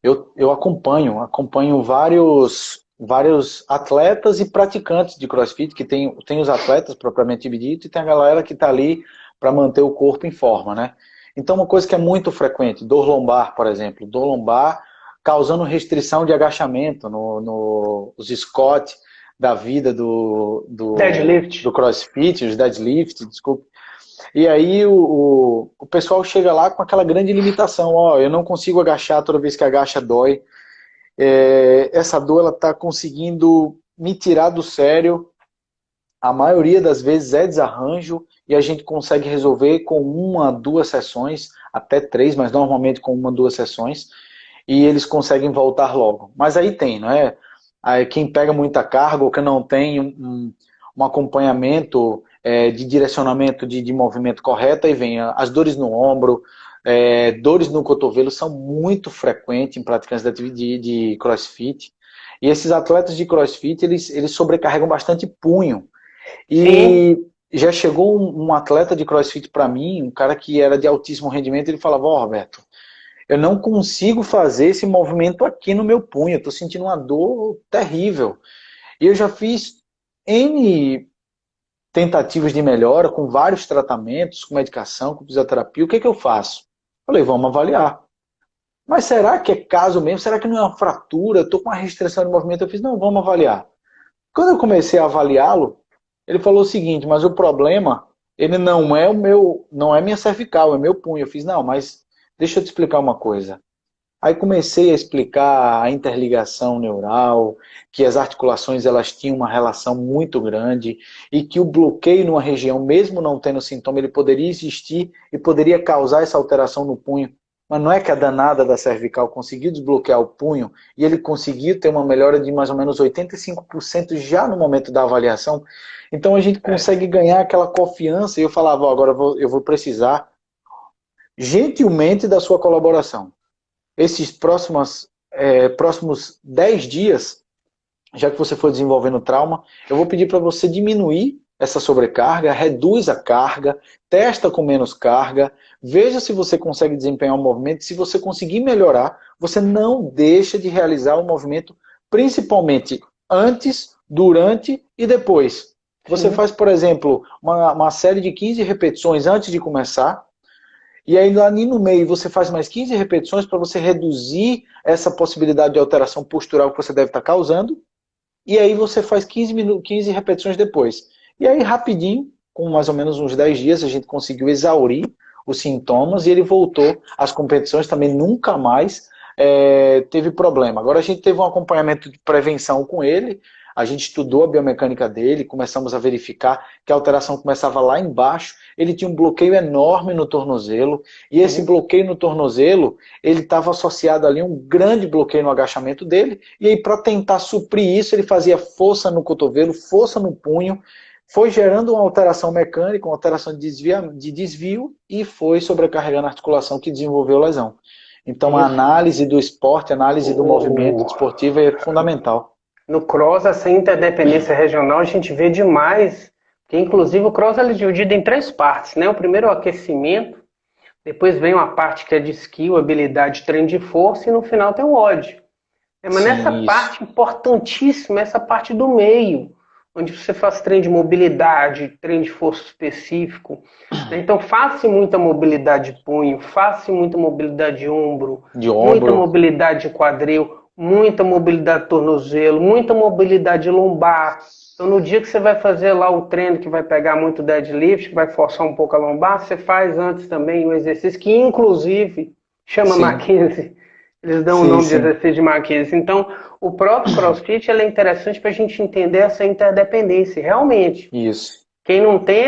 Eu acompanho vários atletas e praticantes de CrossFit, que tem os atletas propriamente dito e tem a galera que está ali para manter o corpo em forma, né? Então uma coisa que é muito frequente, dor lombar, por exemplo, dor lombar causando restrição de agachamento nos squat, da vida do Deadlift. CrossFit, os deadlift, desculpa. E aí o pessoal chega lá com aquela grande limitação, ó, eu não consigo agachar, toda vez que agacha dói. Essa dor ela está conseguindo me tirar do sério. A maioria das vezes é desarranjo e a gente consegue resolver com 1, 2 sessões, até 3, mas normalmente com 1, 2 sessões, e eles conseguem voltar logo. Mas aí tem, não é? Aí quem pega muita carga ou que não tem um acompanhamento de direcionamento de movimento correto, aí vem as dores no ombro, dores no cotovelo são muito frequentes em praticantes de CrossFit. E esses atletas de CrossFit, eles sobrecarregam bastante punho. Sim. E já chegou um atleta de CrossFit para mim, um cara que era de altíssimo rendimento, ele falava, ó, Roberto, eu não consigo fazer esse movimento aqui no meu punho, eu tô sentindo uma dor terrível. E eu já fiz N tentativas de melhora, com vários tratamentos, com medicação, com fisioterapia, o que que eu faço? Falei, vamos avaliar. Mas será que é caso mesmo? Será que não é uma fratura? Estou com uma restrição de movimento. Eu fiz, não, vamos avaliar. Quando eu comecei a avaliá-lo, ele falou o seguinte, mas o problema, ele não é não é minha cervical, é meu punho. Eu fiz, não, mas deixa eu te explicar uma coisa. Aí comecei a explicar a interligação neural, que as articulações elas tinham uma relação muito grande e que o bloqueio numa região, mesmo não tendo sintoma, ele poderia existir e poderia causar essa alteração no punho. Mas não é que a danada da cervical conseguiu desbloquear o punho e ele conseguiu ter uma melhora de mais ou menos 85% já no momento da avaliação. Então a gente consegue ganhar aquela confiança e eu falava, ó, agora eu vou precisar gentilmente da sua colaboração. Esses próximos 10 dias, já que você for desenvolvendo trauma, eu vou pedir para você diminuir essa sobrecarga, reduz a carga, testa com menos carga, veja se você consegue desempenhar um movimento, se você conseguir melhorar, você não deixa de realizar o movimento, principalmente antes, durante e depois. Você faz, por exemplo, uma série de 15 repetições antes de começar, e aí ali no meio você faz mais 15 repetições para você reduzir essa possibilidade de alteração postural que você deve estar causando. E aí você faz 15 repetições depois. E aí rapidinho, com mais ou menos uns 10 dias, a gente conseguiu exaurir os sintomas e ele voltou às competições, também nunca mais teve problema. Agora a gente teve um acompanhamento de prevenção com ele, a gente estudou a biomecânica dele, começamos a verificar que a alteração começava lá embaixo, ele tinha um bloqueio enorme no tornozelo, e esse bloqueio no tornozelo, ele estava associado ali a um grande bloqueio no agachamento dele, e aí para tentar suprir isso, ele fazia força no cotovelo, força no punho, foi gerando uma alteração mecânica, uma alteração de desvio, e foi sobrecarregando a articulação que desenvolveu lesão. Então a análise do esporte, a análise do movimento esportivo é fundamental. No cross, essa interdependência regional a gente vê demais, que inclusive o cross é dividido em 3 partes, né? O primeiro é o aquecimento, depois vem uma parte que é de skill, habilidade, treino de força, e no final tem o ódio. Mas Sim, nessa parte importantíssima, essa parte do meio, onde você faz treino de mobilidade, treino de força específico, né? Então faça muita mobilidade de punho, faça muita mobilidade de ombro, muita mobilidade de quadril, muita mobilidade de tornozelo, muita mobilidade lombar. Então no dia que você vai fazer lá o treino que vai pegar muito deadlift, que vai forçar um pouco a lombar, você faz antes também um exercício que inclusive chama McKinsey. Eles dão o nome de exercício de McKinsey. Então o próprio CrossFit é interessante para a gente entender essa interdependência. Realmente, isso. Quem não tem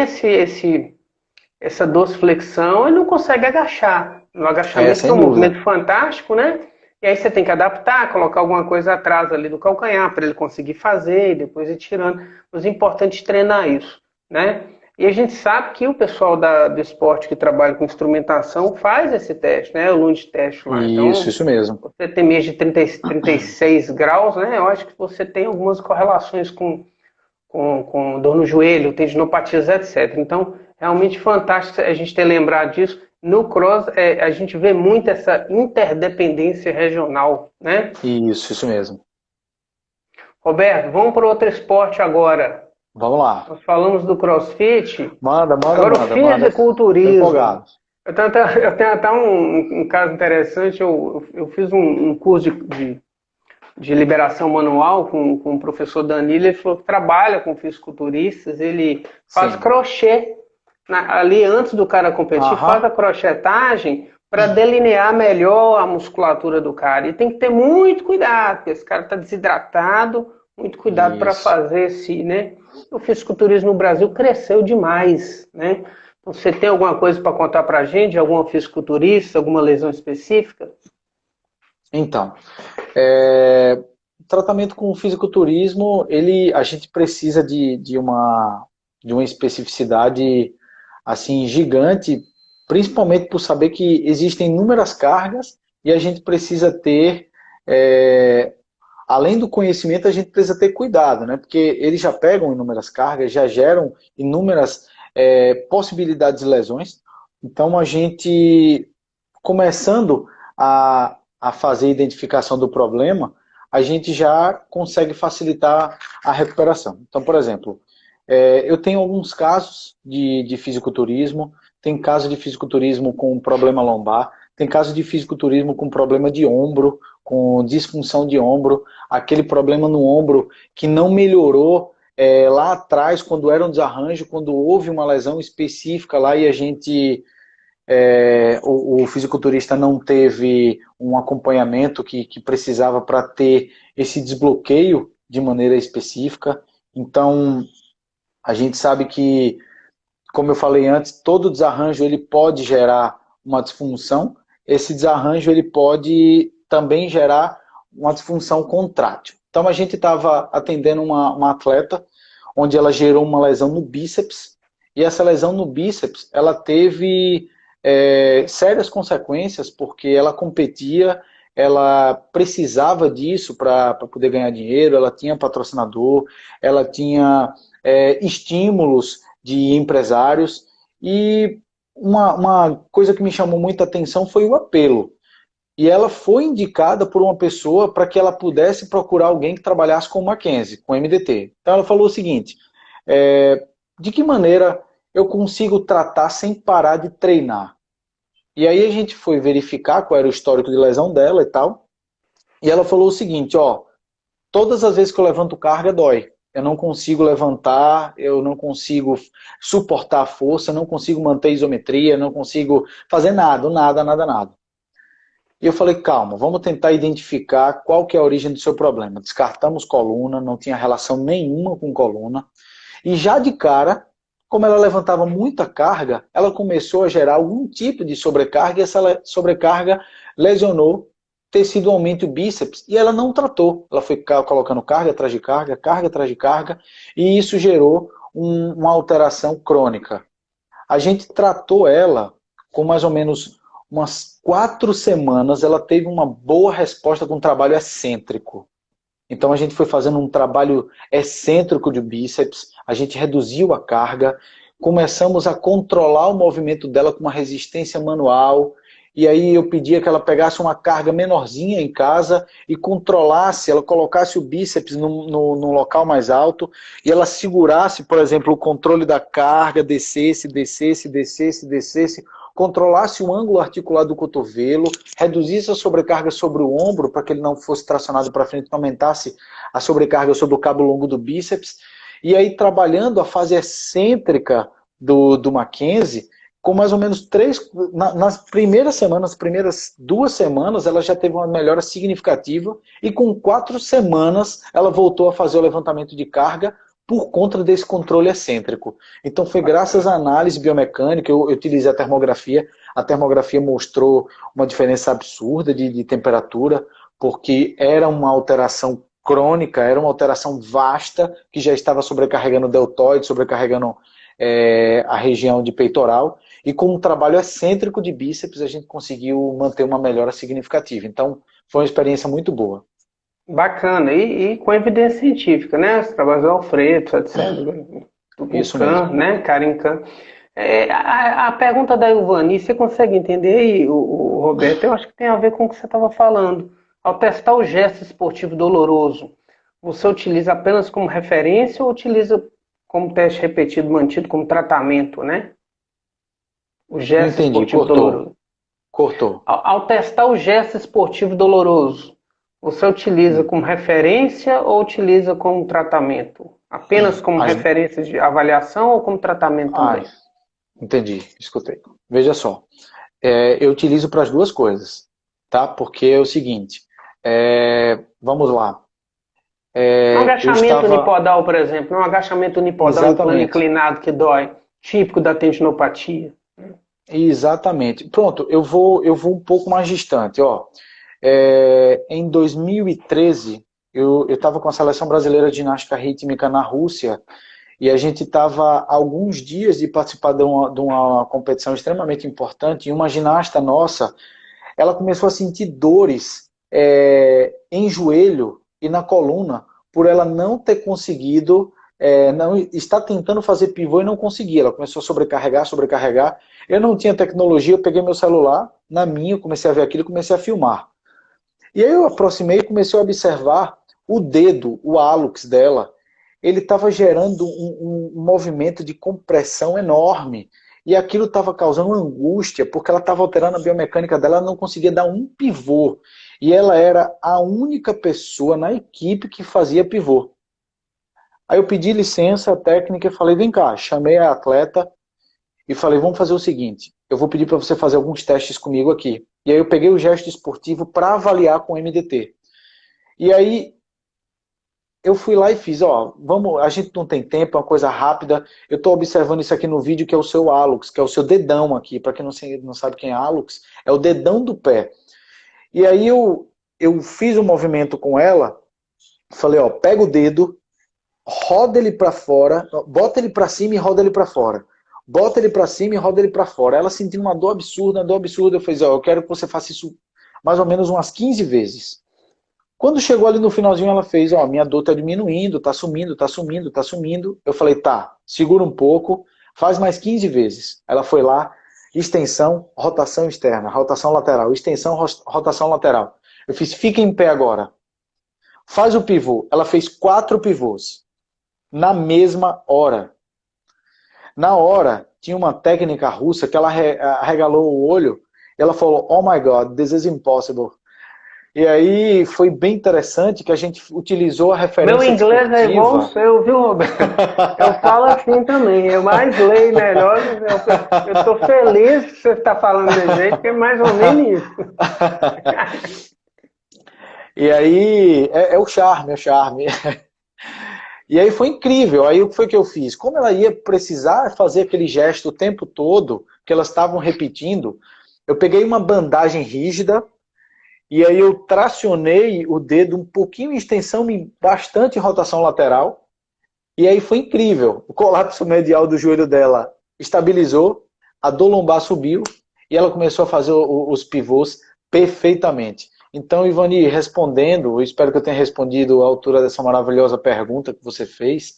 essa dorsiflexão, ele não consegue agachar. No agachamento é um movimento fantástico, né? E aí você tem que adaptar, colocar alguma coisa atrás ali do calcanhar para ele conseguir fazer e depois ir tirando. Mas é importante treinar isso, né? E a gente sabe que o pessoal do esporte que trabalha com instrumentação faz esse teste, né? O Lund teste lá. Isso mesmo. Você tem mês de 36 graus, né? Eu acho que você tem algumas correlações com dor no joelho, tendinopatias, etc. Então, realmente fantástico a gente ter lembrado disso. No cross, a gente vê muito essa interdependência regional, né? Isso mesmo. Roberto, vamos para outro esporte agora. Vamos lá. Nós falamos do CrossFit. Manda. Agora o fisiculturismo. Eu tenho até um caso interessante. Eu fiz um curso de liberação manual com o professor Danilo, ele falou que trabalha com fisiculturistas, ele faz Sim. crochê ali antes do cara competir, faz a Aham. crochetagem para delinear melhor a musculatura do cara. E tem que ter muito cuidado, porque esse cara está desidratado, muito cuidado para Isso. fazer esse, né? O fisiculturismo no Brasil cresceu demais, né? Então, você tem alguma coisa para contar para a gente, alguma fisiculturista, alguma lesão específica? Então, o tratamento com o fisiculturismo, a gente precisa de uma especificidade assim gigante, principalmente por saber que existem inúmeras cargas e a gente precisa ter, além do conhecimento, a gente precisa ter cuidado, né? Porque eles já pegam inúmeras cargas, já geram inúmeras possibilidades de lesões. Então, a gente, começando a fazer a identificação do problema, a gente já consegue facilitar a recuperação. Então, por exemplo, eu tenho alguns casos de fisiculturismo, tem caso de fisiculturismo com problema lombar, tem caso de fisiculturismo com problema de ombro, com disfunção de ombro, aquele problema no ombro que não melhorou lá atrás, quando era um desarranjo, quando houve uma lesão específica lá e a gente o fisiculturista não teve um acompanhamento que precisava para ter esse desbloqueio de maneira específica. Então, a gente sabe que, como eu falei antes, todo desarranjo ele pode gerar uma disfunção. Esse desarranjo ele pode também gerar uma disfunção contrátil. Então, a gente estava atendendo uma atleta onde ela gerou uma lesão no bíceps, e essa lesão no bíceps, ela teve sérias consequências, porque ela competia, ela precisava disso para poder ganhar dinheiro, ela tinha patrocinador, ela tinha estímulos de empresários, e uma coisa que me chamou muita atenção foi o apelo. E ela foi indicada por uma pessoa para que ela pudesse procurar alguém que trabalhasse com o Mackenzie, com o MDT. Então ela falou o seguinte, de que maneira eu consigo tratar sem parar de treinar? E aí a gente foi verificar qual era o histórico de lesão dela e tal, e ela falou o seguinte, ó, todas as vezes que eu levanto carga dói, eu não consigo levantar, eu não consigo suportar a força, eu não consigo manter a isometria, eu não consigo fazer nada, nada, nada, nada. E eu falei, calma, vamos tentar identificar qual que é a origem do seu problema. Descartamos coluna, não tinha relação nenhuma com coluna. E já de cara, como ela levantava muita carga, ela começou a gerar algum tipo de sobrecarga, e essa sobrecarga lesionou tecidualmente o bíceps, e ela não tratou. Ela foi colocando carga atrás de carga, carga atrás de carga, e isso gerou uma alteração crônica. A gente tratou ela com mais ou menos umas 4 semanas, ela teve uma boa resposta com um trabalho excêntrico. Então a gente foi fazendo um trabalho excêntrico de bíceps, a gente reduziu a carga, começamos a controlar o movimento dela com uma resistência manual, e aí eu pedia que ela pegasse uma carga menorzinha em casa e controlasse, ela colocasse o bíceps no local mais alto, e ela segurasse, por exemplo, o controle da carga, descesse, descesse, descesse, descesse, controlasse o ângulo articular do cotovelo, reduzisse a sobrecarga sobre o ombro para que ele não fosse tracionado para frente, não aumentasse a sobrecarga sobre o cabo longo do bíceps, e aí trabalhando a fase excêntrica do Mackenzie, com mais ou menos nas primeiras semanas, nas primeiras 2 semanas, ela já teve uma melhora significativa, e com 4 semanas ela voltou a fazer o levantamento de carga por conta desse controle excêntrico. Então foi graças à análise biomecânica, eu utilizei a termografia mostrou uma diferença absurda de temperatura, porque era uma alteração crônica, era uma alteração vasta, que já estava sobrecarregando o deltoide, sobrecarregando a região de peitoral, e com um trabalho excêntrico de bíceps a gente conseguiu manter uma melhora significativa. Então foi uma experiência muito boa. Bacana, e com evidência científica, né? Os trabalhos do Alfredo, etc. O Isso Kahn, mesmo. né? Karin Kahn. A pergunta da Ilvani, você consegue entender aí, o Roberto? Eu acho que tem a ver com o que você estava falando. Ao testar o gesto esportivo doloroso, você utiliza apenas como referência ou utiliza como teste repetido, mantido como tratamento, né? O Não gesto entendi, esportivo cortou. doloroso. Cortou. Ao testar o gesto esportivo doloroso, Você utiliza como referência ou utiliza como tratamento? Apenas como As, referência de avaliação ou como tratamento ah, também? entendi, escutei. Veja só, eu utilizo para as duas coisas, tá? Porque é o seguinte, vamos lá. Um Eu agachamento estava unipodal, por exemplo, não um agachamento unipodal em plano exatamente, inclinado que dói, típico da tendinopatia. exatamente. Pronto, eu vou um pouco mais distante, ó. Em 2013, eu estava com a seleção brasileira de ginástica rítmica na Rússia e a gente estava há alguns dias de participar de uma competição extremamente importante e uma ginasta nossa, ela começou a sentir dores em joelho e na coluna por ela não ter conseguido, não está tentando fazer pivô e não conseguia. Ela começou a sobrecarregar, sobrecarregar. Eu não tinha tecnologia, eu peguei meu celular na minha, comecei a ver aquilo, comecei a filmar. E aí eu aproximei e comecei a observar o dedo, o hálux dela. Ele estava gerando um movimento de compressão enorme. E aquilo estava causando angústia, porque ela estava alterando a biomecânica dela, ela não conseguia dar um pivô. E ela era a única pessoa na equipe que fazia pivô. Aí eu pedi licença técnica e falei, vem cá, chamei a atleta e falei, vamos fazer o seguinte, eu vou pedir para você fazer alguns testes comigo aqui. E aí eu peguei o gesto esportivo para avaliar com o MDT. E aí eu fui lá e fiz, ó, vamos, a gente não tem tempo, é uma coisa rápida. Eu estou observando isso aqui no vídeo, que é o seu hálux, que é o seu dedão aqui. Para quem não sabe quem é hálux, é o dedão do pé. E aí eu fiz um movimento com ela, falei, ó, pega o dedo, roda ele para fora, bota ele para cima e roda ele para fora. Bota ele para cima e roda ele para fora. Ela sentindo uma dor absurda, eu fiz, ó, eu quero que você faça isso mais ou menos umas 15 vezes. Quando chegou ali no finalzinho, ela fez, ó, minha dor tá diminuindo, tá sumindo, tá sumindo, tá sumindo. Eu falei, tá, segura um pouco, faz mais 15 vezes. Ela foi lá, extensão, rotação externa, rotação lateral, extensão, rotação lateral. Eu fiz, fica em pé agora. Faz o pivô. Ela fez 4 pivôs na mesma hora. Na hora, tinha uma técnica russa que ela arregalou o olho e ela falou, oh my God, this is impossible. E aí foi bem interessante que a gente utilizou a Meu referência inglês é igual o desportiva. seu, viu, Roberto? Eu falo assim também. Eu mais leio melhor. Eu estou feliz que você está falando desse jeito, porque é mais ou menos isso. E aí é o charme, é o charme. E aí foi incrível. Aí o que foi que eu fiz? Como ela ia precisar fazer aquele gesto o tempo todo, que elas estavam repetindo, eu peguei uma bandagem rígida e aí eu tracionei o dedo um pouquinho em extensão e bastante em rotação lateral. E aí foi incrível. O colapso medial do joelho dela estabilizou, a dor lombar subiu e ela começou a fazer os pivôs perfeitamente. Então, Ivani, respondendo, eu espero que eu tenha respondido à altura dessa maravilhosa pergunta que você fez.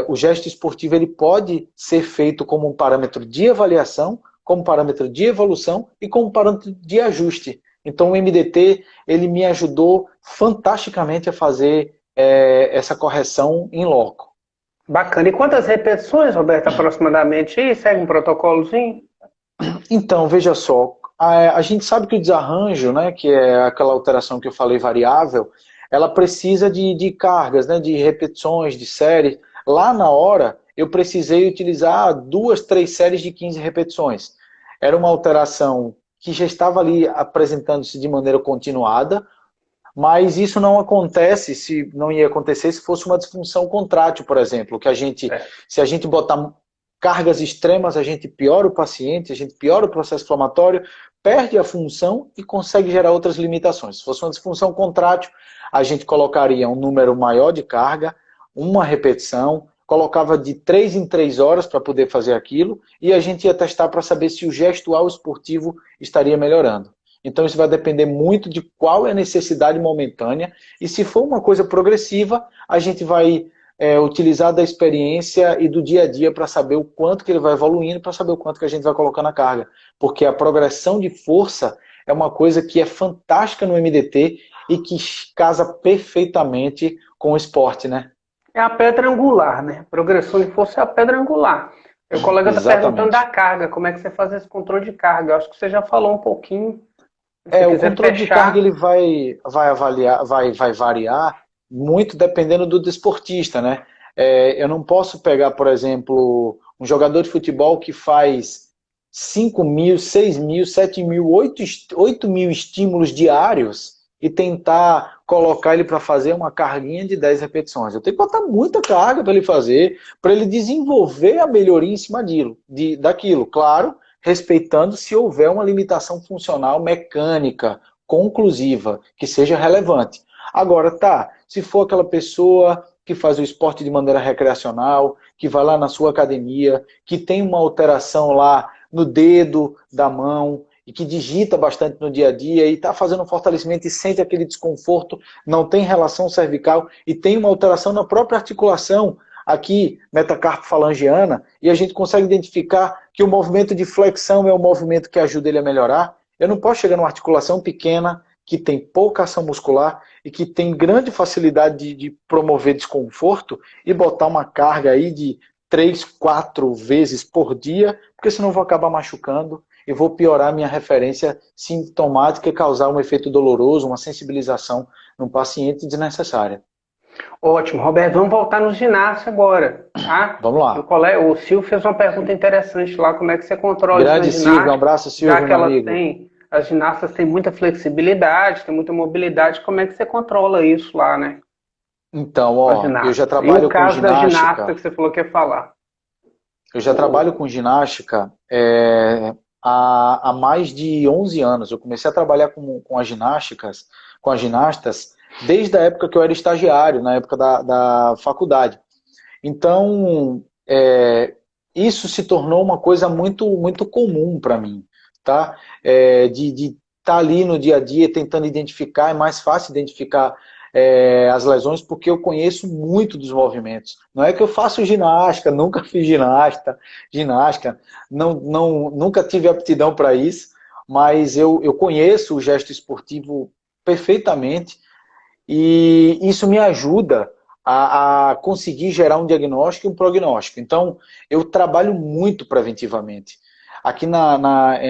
O gesto esportivo ele pode ser feito como um parâmetro de avaliação, como parâmetro de evolução e como parâmetro de ajuste. Então o MDT ele me ajudou fantasticamente a fazer essa correção em loco. Bacana. E quantas repetições, Roberto, aproximadamente? E segue um protocolozinho? Então, veja só, a gente sabe que o desarranjo, né, que é aquela alteração que eu falei variável, ela precisa de cargas, né, de repetições, de séries. Lá na hora, eu precisei utilizar 2, 3 séries de 15 repetições. Era uma alteração que já estava ali apresentando-se de maneira continuada, mas isso não acontece, se não ia acontecer se fosse uma disfunção contrátil, por exemplo, que se a gente botar cargas extremas, a gente piora o paciente, a gente piora o processo inflamatório, perde a função e consegue gerar outras limitações. Se fosse uma disfunção contrátil, a gente colocaria um número maior de carga, uma repetição, colocava de 3 em 3 horas para poder fazer aquilo, e a gente ia testar para saber se o gestual esportivo estaria melhorando. Então isso vai depender muito de qual é a necessidade momentânea, e se for uma coisa progressiva, a gente vai utilizar da experiência e do dia a dia para saber o quanto que ele vai evoluindo, para saber o quanto que a gente vai colocar na carga. Porque a progressão de força é uma coisa que é fantástica no MDT e que casa perfeitamente com o esporte, né? É a pedra angular, né? Progressão de força é a pedra angular. Meu colega está perguntando da Exatamente. carga, como é que você faz esse controle de carga? Eu acho que você já falou um pouquinho, Se O quiser controle de carga fechar, ele vai variar muito dependendo do desportista, né? Eu não posso pegar, por exemplo, um jogador de futebol que faz 5.000, 6.000, 7.000, 8.000 estímulos diários e tentar colocar ele para fazer uma carguinha de 10 repetições. Eu tenho que botar muita carga para ele fazer, para ele desenvolver a melhoria em cima daquilo. Claro, respeitando se houver uma limitação funcional mecânica conclusiva, que seja relevante. Agora, se for aquela pessoa que faz o esporte de maneira recreacional, que vai lá na sua academia, que tem uma alteração lá no dedo da mão, e que digita bastante no dia a dia, e está fazendo um fortalecimento e sente aquele desconforto, não tem relação cervical, e tem uma alteração na própria articulação, aqui, metacarpofalangiana, e a gente consegue identificar que o movimento de flexão é o movimento que ajuda ele a melhorar. Eu não posso chegar numa articulação pequena, que tem pouca ação muscular e que tem grande facilidade de promover desconforto e botar uma carga aí de 3, 4 vezes por dia, porque senão eu vou acabar machucando e vou piorar minha referência sintomática e causar um efeito doloroso, uma sensibilização no paciente desnecessária. ótimo. Roberto, vamos voltar no ginásio agora, tá? Vamos Meu lá. colega, o Silvio fez uma pergunta interessante lá, como é que você controla isso na Grande Silvio, um ginástica, abraço, já Silvio, que meu elas amigo. têm, as ginastas têm muita flexibilidade, têm muita mobilidade, como é que você controla isso lá, né? Então, Com as eu já ginastas. E o trabalho com caso da ginasta ginástica. que você falou que ia falar. Eu já trabalho com ginástica há mais de 11 anos. Eu comecei a trabalhar com as ginastas, desde a época que eu era estagiário, na época da faculdade. Então, isso se tornou uma coisa muito, muito comum para mim, tá? De estar ali no dia a dia tentando identificar, é mais fácil identificar as lesões porque eu conheço muito dos movimentos. Não é que eu faço ginástica, nunca fiz ginástica, nunca tive aptidão para isso, mas eu conheço o gesto esportivo perfeitamente e isso me ajuda a conseguir gerar um diagnóstico e um prognóstico. Então, eu trabalho muito preventivamente. Aqui,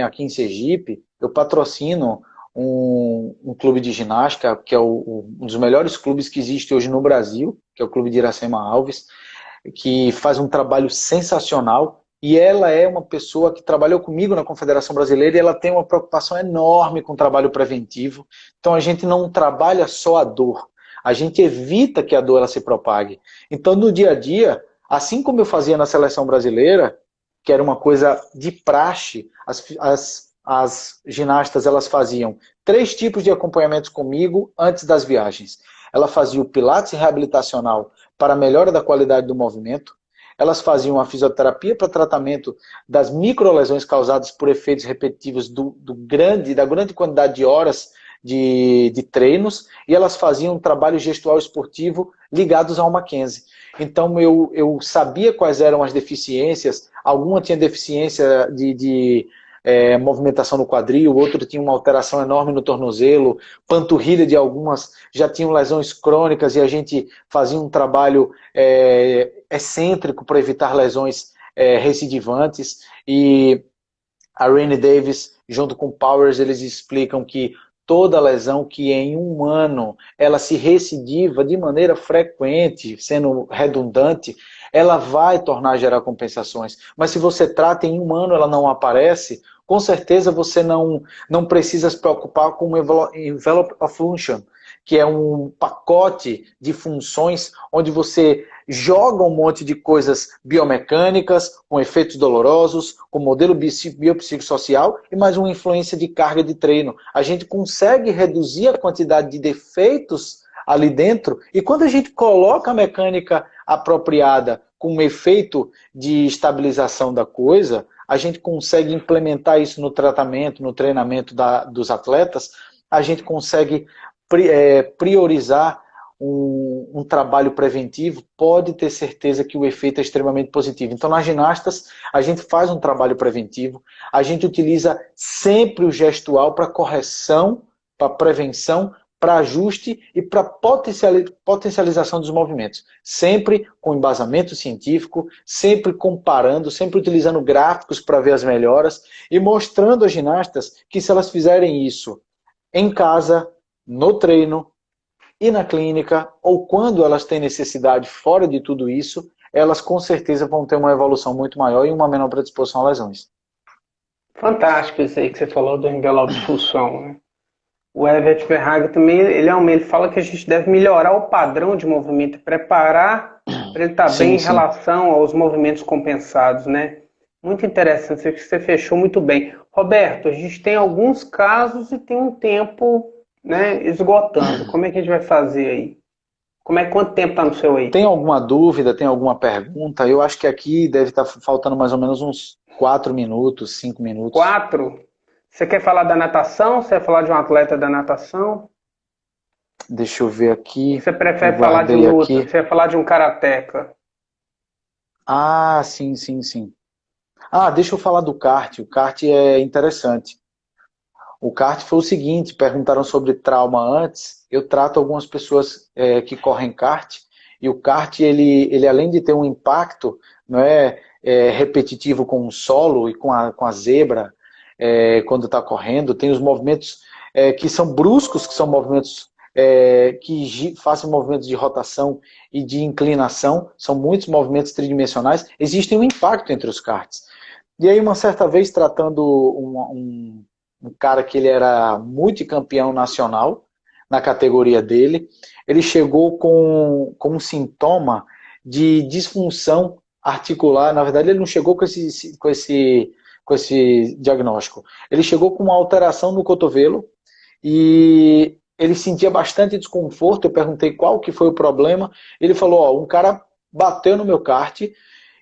aqui em Sergipe, eu patrocino um clube de ginástica, que é um dos melhores clubes que existe hoje no Brasil, que é o Clube de Iracema Alves, que faz um trabalho sensacional. E ela é uma pessoa que trabalhou comigo na Confederação Brasileira e ela tem uma preocupação enorme com o trabalho preventivo. Então a gente não trabalha só a dor, a gente evita que a dor ela se propague. Então no dia a dia, assim como eu fazia na seleção brasileira, que era uma coisa de praxe, as ginastas elas faziam 3 tipos de acompanhamentos comigo antes das viagens. Ela fazia o pilates reabilitacional para a melhora da qualidade do movimento, elas faziam a fisioterapia para tratamento das microlesões causadas por efeitos repetitivos da grande quantidade de horas de treinos, e elas faziam um trabalho gestual esportivo ligados ao Mackenzie. Então eu sabia quais eram as deficiências, alguma tinha deficiência de movimentação no quadril, outro tinha uma alteração enorme no tornozelo, panturrilha de algumas já tinham lesões crônicas e a gente fazia um trabalho excêntrico para evitar lesões recidivantes. E a Rainey Davis, junto com o Powers, eles explicam que toda lesão que em um ano ela se recidiva de maneira frequente, sendo redundante, ela vai tornar a gerar compensações. Mas se você trata em um ano ela não aparece, com certeza você não precisa se preocupar com o envelope of function, que é um pacote de funções onde você joga um monte de coisas biomecânicas, com efeitos dolorosos, com modelo biopsicossocial e mais uma influência de carga de treino. A gente consegue reduzir a quantidade de defeitos ali dentro e quando a gente coloca a mecânica apropriada com um efeito de estabilização da coisa, a gente consegue implementar isso no tratamento, no treinamento dos atletas, a gente consegue priorizar um trabalho preventivo, pode ter certeza que o efeito é extremamente positivo. Então, nas ginastas, a gente faz um trabalho preventivo, a gente utiliza sempre o gestual para correção, para prevenção, para ajuste e para potencialização dos movimentos. Sempre com embasamento científico, sempre comparando, sempre utilizando gráficos para ver as melhoras e mostrando às ginastas que se elas fizerem isso em casa, no treino e na clínica, ou quando elas têm necessidade fora de tudo isso, elas com certeza vão ter uma evolução muito maior e uma menor predisposição a lesões. Fantástico isso aí que você falou do envelope de função, né? O Everett Verhagen também, ele fala que a gente deve melhorar o padrão de movimento e preparar para ele estar bem Sim, em sim. relação aos movimentos compensados, né? Muito interessante, você fechou muito bem. Roberto, a gente tem alguns casos e tem um tempo, né, esgotando. Como é que a gente vai fazer aí? Quanto tempo está no seu aí? Tem alguma dúvida, tem alguma pergunta? Eu acho que aqui deve estar faltando mais ou menos uns 4 minutos, 5 minutos. 4. Você quer falar da natação? Você quer falar de um atleta da natação? Deixa eu ver Ou aqui. você prefere falar de Guardei luta? aqui. Você quer falar de um karateca? Ah, sim, sim, sim. Ah, deixa eu falar do kart. O kart é interessante. O kart foi o seguinte, perguntaram sobre trauma antes. Eu trato algumas pessoas que correm kart, e o kart, ele além de ter um impacto, não repetitivo com o solo e com a zebra, quando está correndo, tem os movimentos que são bruscos, que são movimentos que fazem movimentos de rotação e de inclinação, são muitos movimentos tridimensionais, existe um impacto entre os karts. E aí, uma certa vez, tratando um cara que ele era multicampeão nacional na categoria dele, ele chegou com um sintoma de disfunção articular. Na verdade, ele não chegou com esse diagnóstico. Ele chegou com uma alteração no cotovelo e ele sentia bastante desconforto. Eu perguntei qual que foi o problema. Ele falou, ó, um cara bateu no meu kart,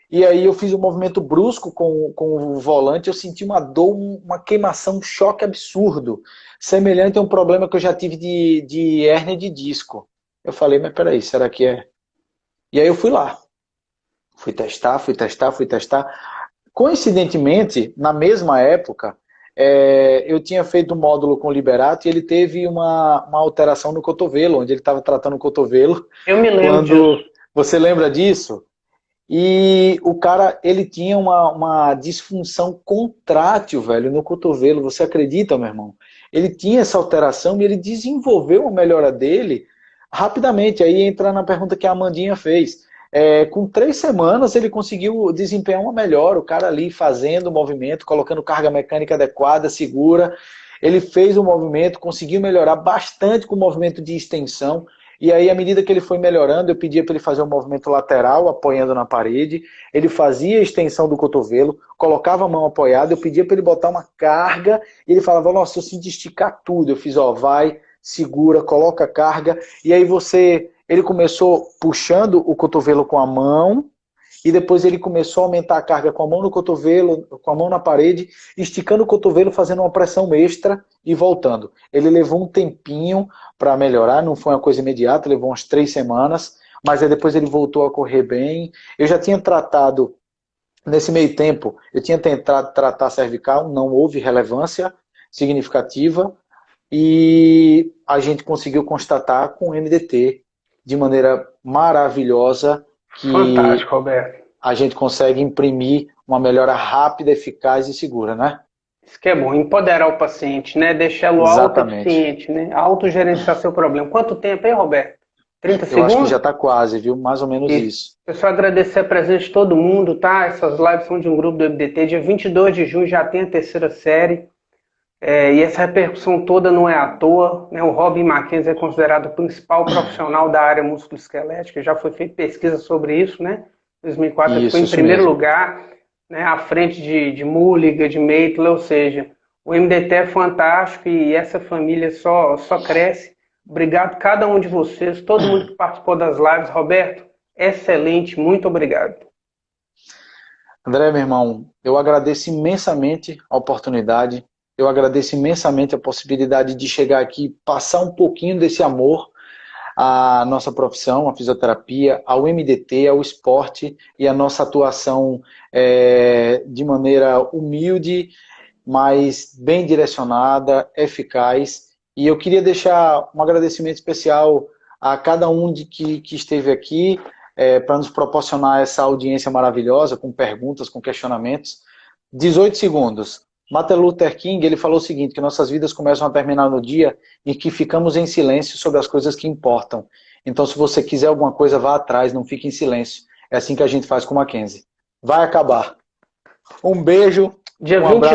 e aí eu fiz um movimento brusco com o volante, eu senti uma dor, uma queimação, um choque absurdo, semelhante a um problema que eu já tive de hérnia de disco. Eu falei, mas peraí, será que é? E aí eu fui lá, fui testar, fui testar, fui testar. Coincidentemente, na mesma época, eu tinha feito um módulo com o Liberato e ele teve uma alteração no cotovelo, onde ele estava tratando o cotovelo. Eu me lembro Quando disso. você lembra disso? E o cara, ele tinha uma disfunção contrátil, velho, no cotovelo. Você acredita, meu irmão? Ele tinha essa alteração e ele desenvolveu uma melhora dele rapidamente. Aí entra na pergunta que a Amandinha fez. Com 3 semanas ele conseguiu desempenhar uma melhora. O cara ali fazendo o movimento, colocando carga mecânica adequada, segura. Ele fez o movimento, conseguiu melhorar bastante com o movimento de extensão. E aí, à medida que ele foi melhorando, eu pedia para ele fazer um movimento lateral, apoiando na parede. Ele fazia a extensão do cotovelo, colocava a mão apoiada, eu pedia para ele botar uma carga, e ele falava, nossa, eu sinto esticar tudo. Eu fiz, ó, vai, segura, coloca a carga. E aí ele começou puxando o cotovelo com a mão, e depois ele começou a aumentar a carga com a mão no cotovelo, com a mão na parede, esticando o cotovelo, fazendo uma pressão extra e voltando. Ele levou um tempinho para melhorar, não foi uma coisa imediata, levou umas 3 semanas, mas aí depois ele voltou a correr bem. Eu já tinha tratado, nesse meio tempo, eu tinha tentado tratar cervical, não houve relevância significativa, e a gente conseguiu constatar com o MDT de maneira maravilhosa que Fantástico, Roberto. a gente consegue imprimir uma melhora rápida, eficaz e segura, né? Isso que é bom, empoderar o paciente, né? Deixá-lo Exatamente. autoeficiente, né? Autogerenciar seu problema. Quanto tempo, hein, Roberto? 30 Eu acho que já segundos? está quase, viu? Mais ou menos Isso. isso. Eu só agradecer a presença de todo mundo, tá? Essas lives são de um grupo do MDT. Dia 22 de junho já tem a terceira série. E essa repercussão toda não é à toa, né? O Robin Mackenzie é considerado o principal profissional da área musculoesquelética. Já foi feita pesquisa sobre isso, né? Em 2004 ele foi em Isso primeiro mesmo. lugar, né? À frente de Mulligan, de Maitland, ou seja, o MDT é fantástico e essa família só cresce. Obrigado a cada um de vocês, todo mundo que participou das lives. Roberto, excelente, muito obrigado. André, meu irmão, eu agradeço imensamente a oportunidade, eu agradeço imensamente a possibilidade de chegar aqui, passar um pouquinho desse amor à nossa profissão, à fisioterapia, ao MDT, ao esporte e à nossa atuação de maneira humilde, mas bem direcionada, eficaz. E eu queria deixar um agradecimento especial a cada um que esteve aqui para nos proporcionar essa audiência maravilhosa, com perguntas, com questionamentos. 18 segundos. Martin Luther King, ele falou o seguinte, que nossas vidas começam a terminar no dia em que ficamos em silêncio sobre as coisas que importam. Então, se você quiser alguma coisa, vá atrás, não fique em silêncio. É assim que a gente faz com o Mackenzie. Vai acabar. Um beijo, Dia um 20 abraço.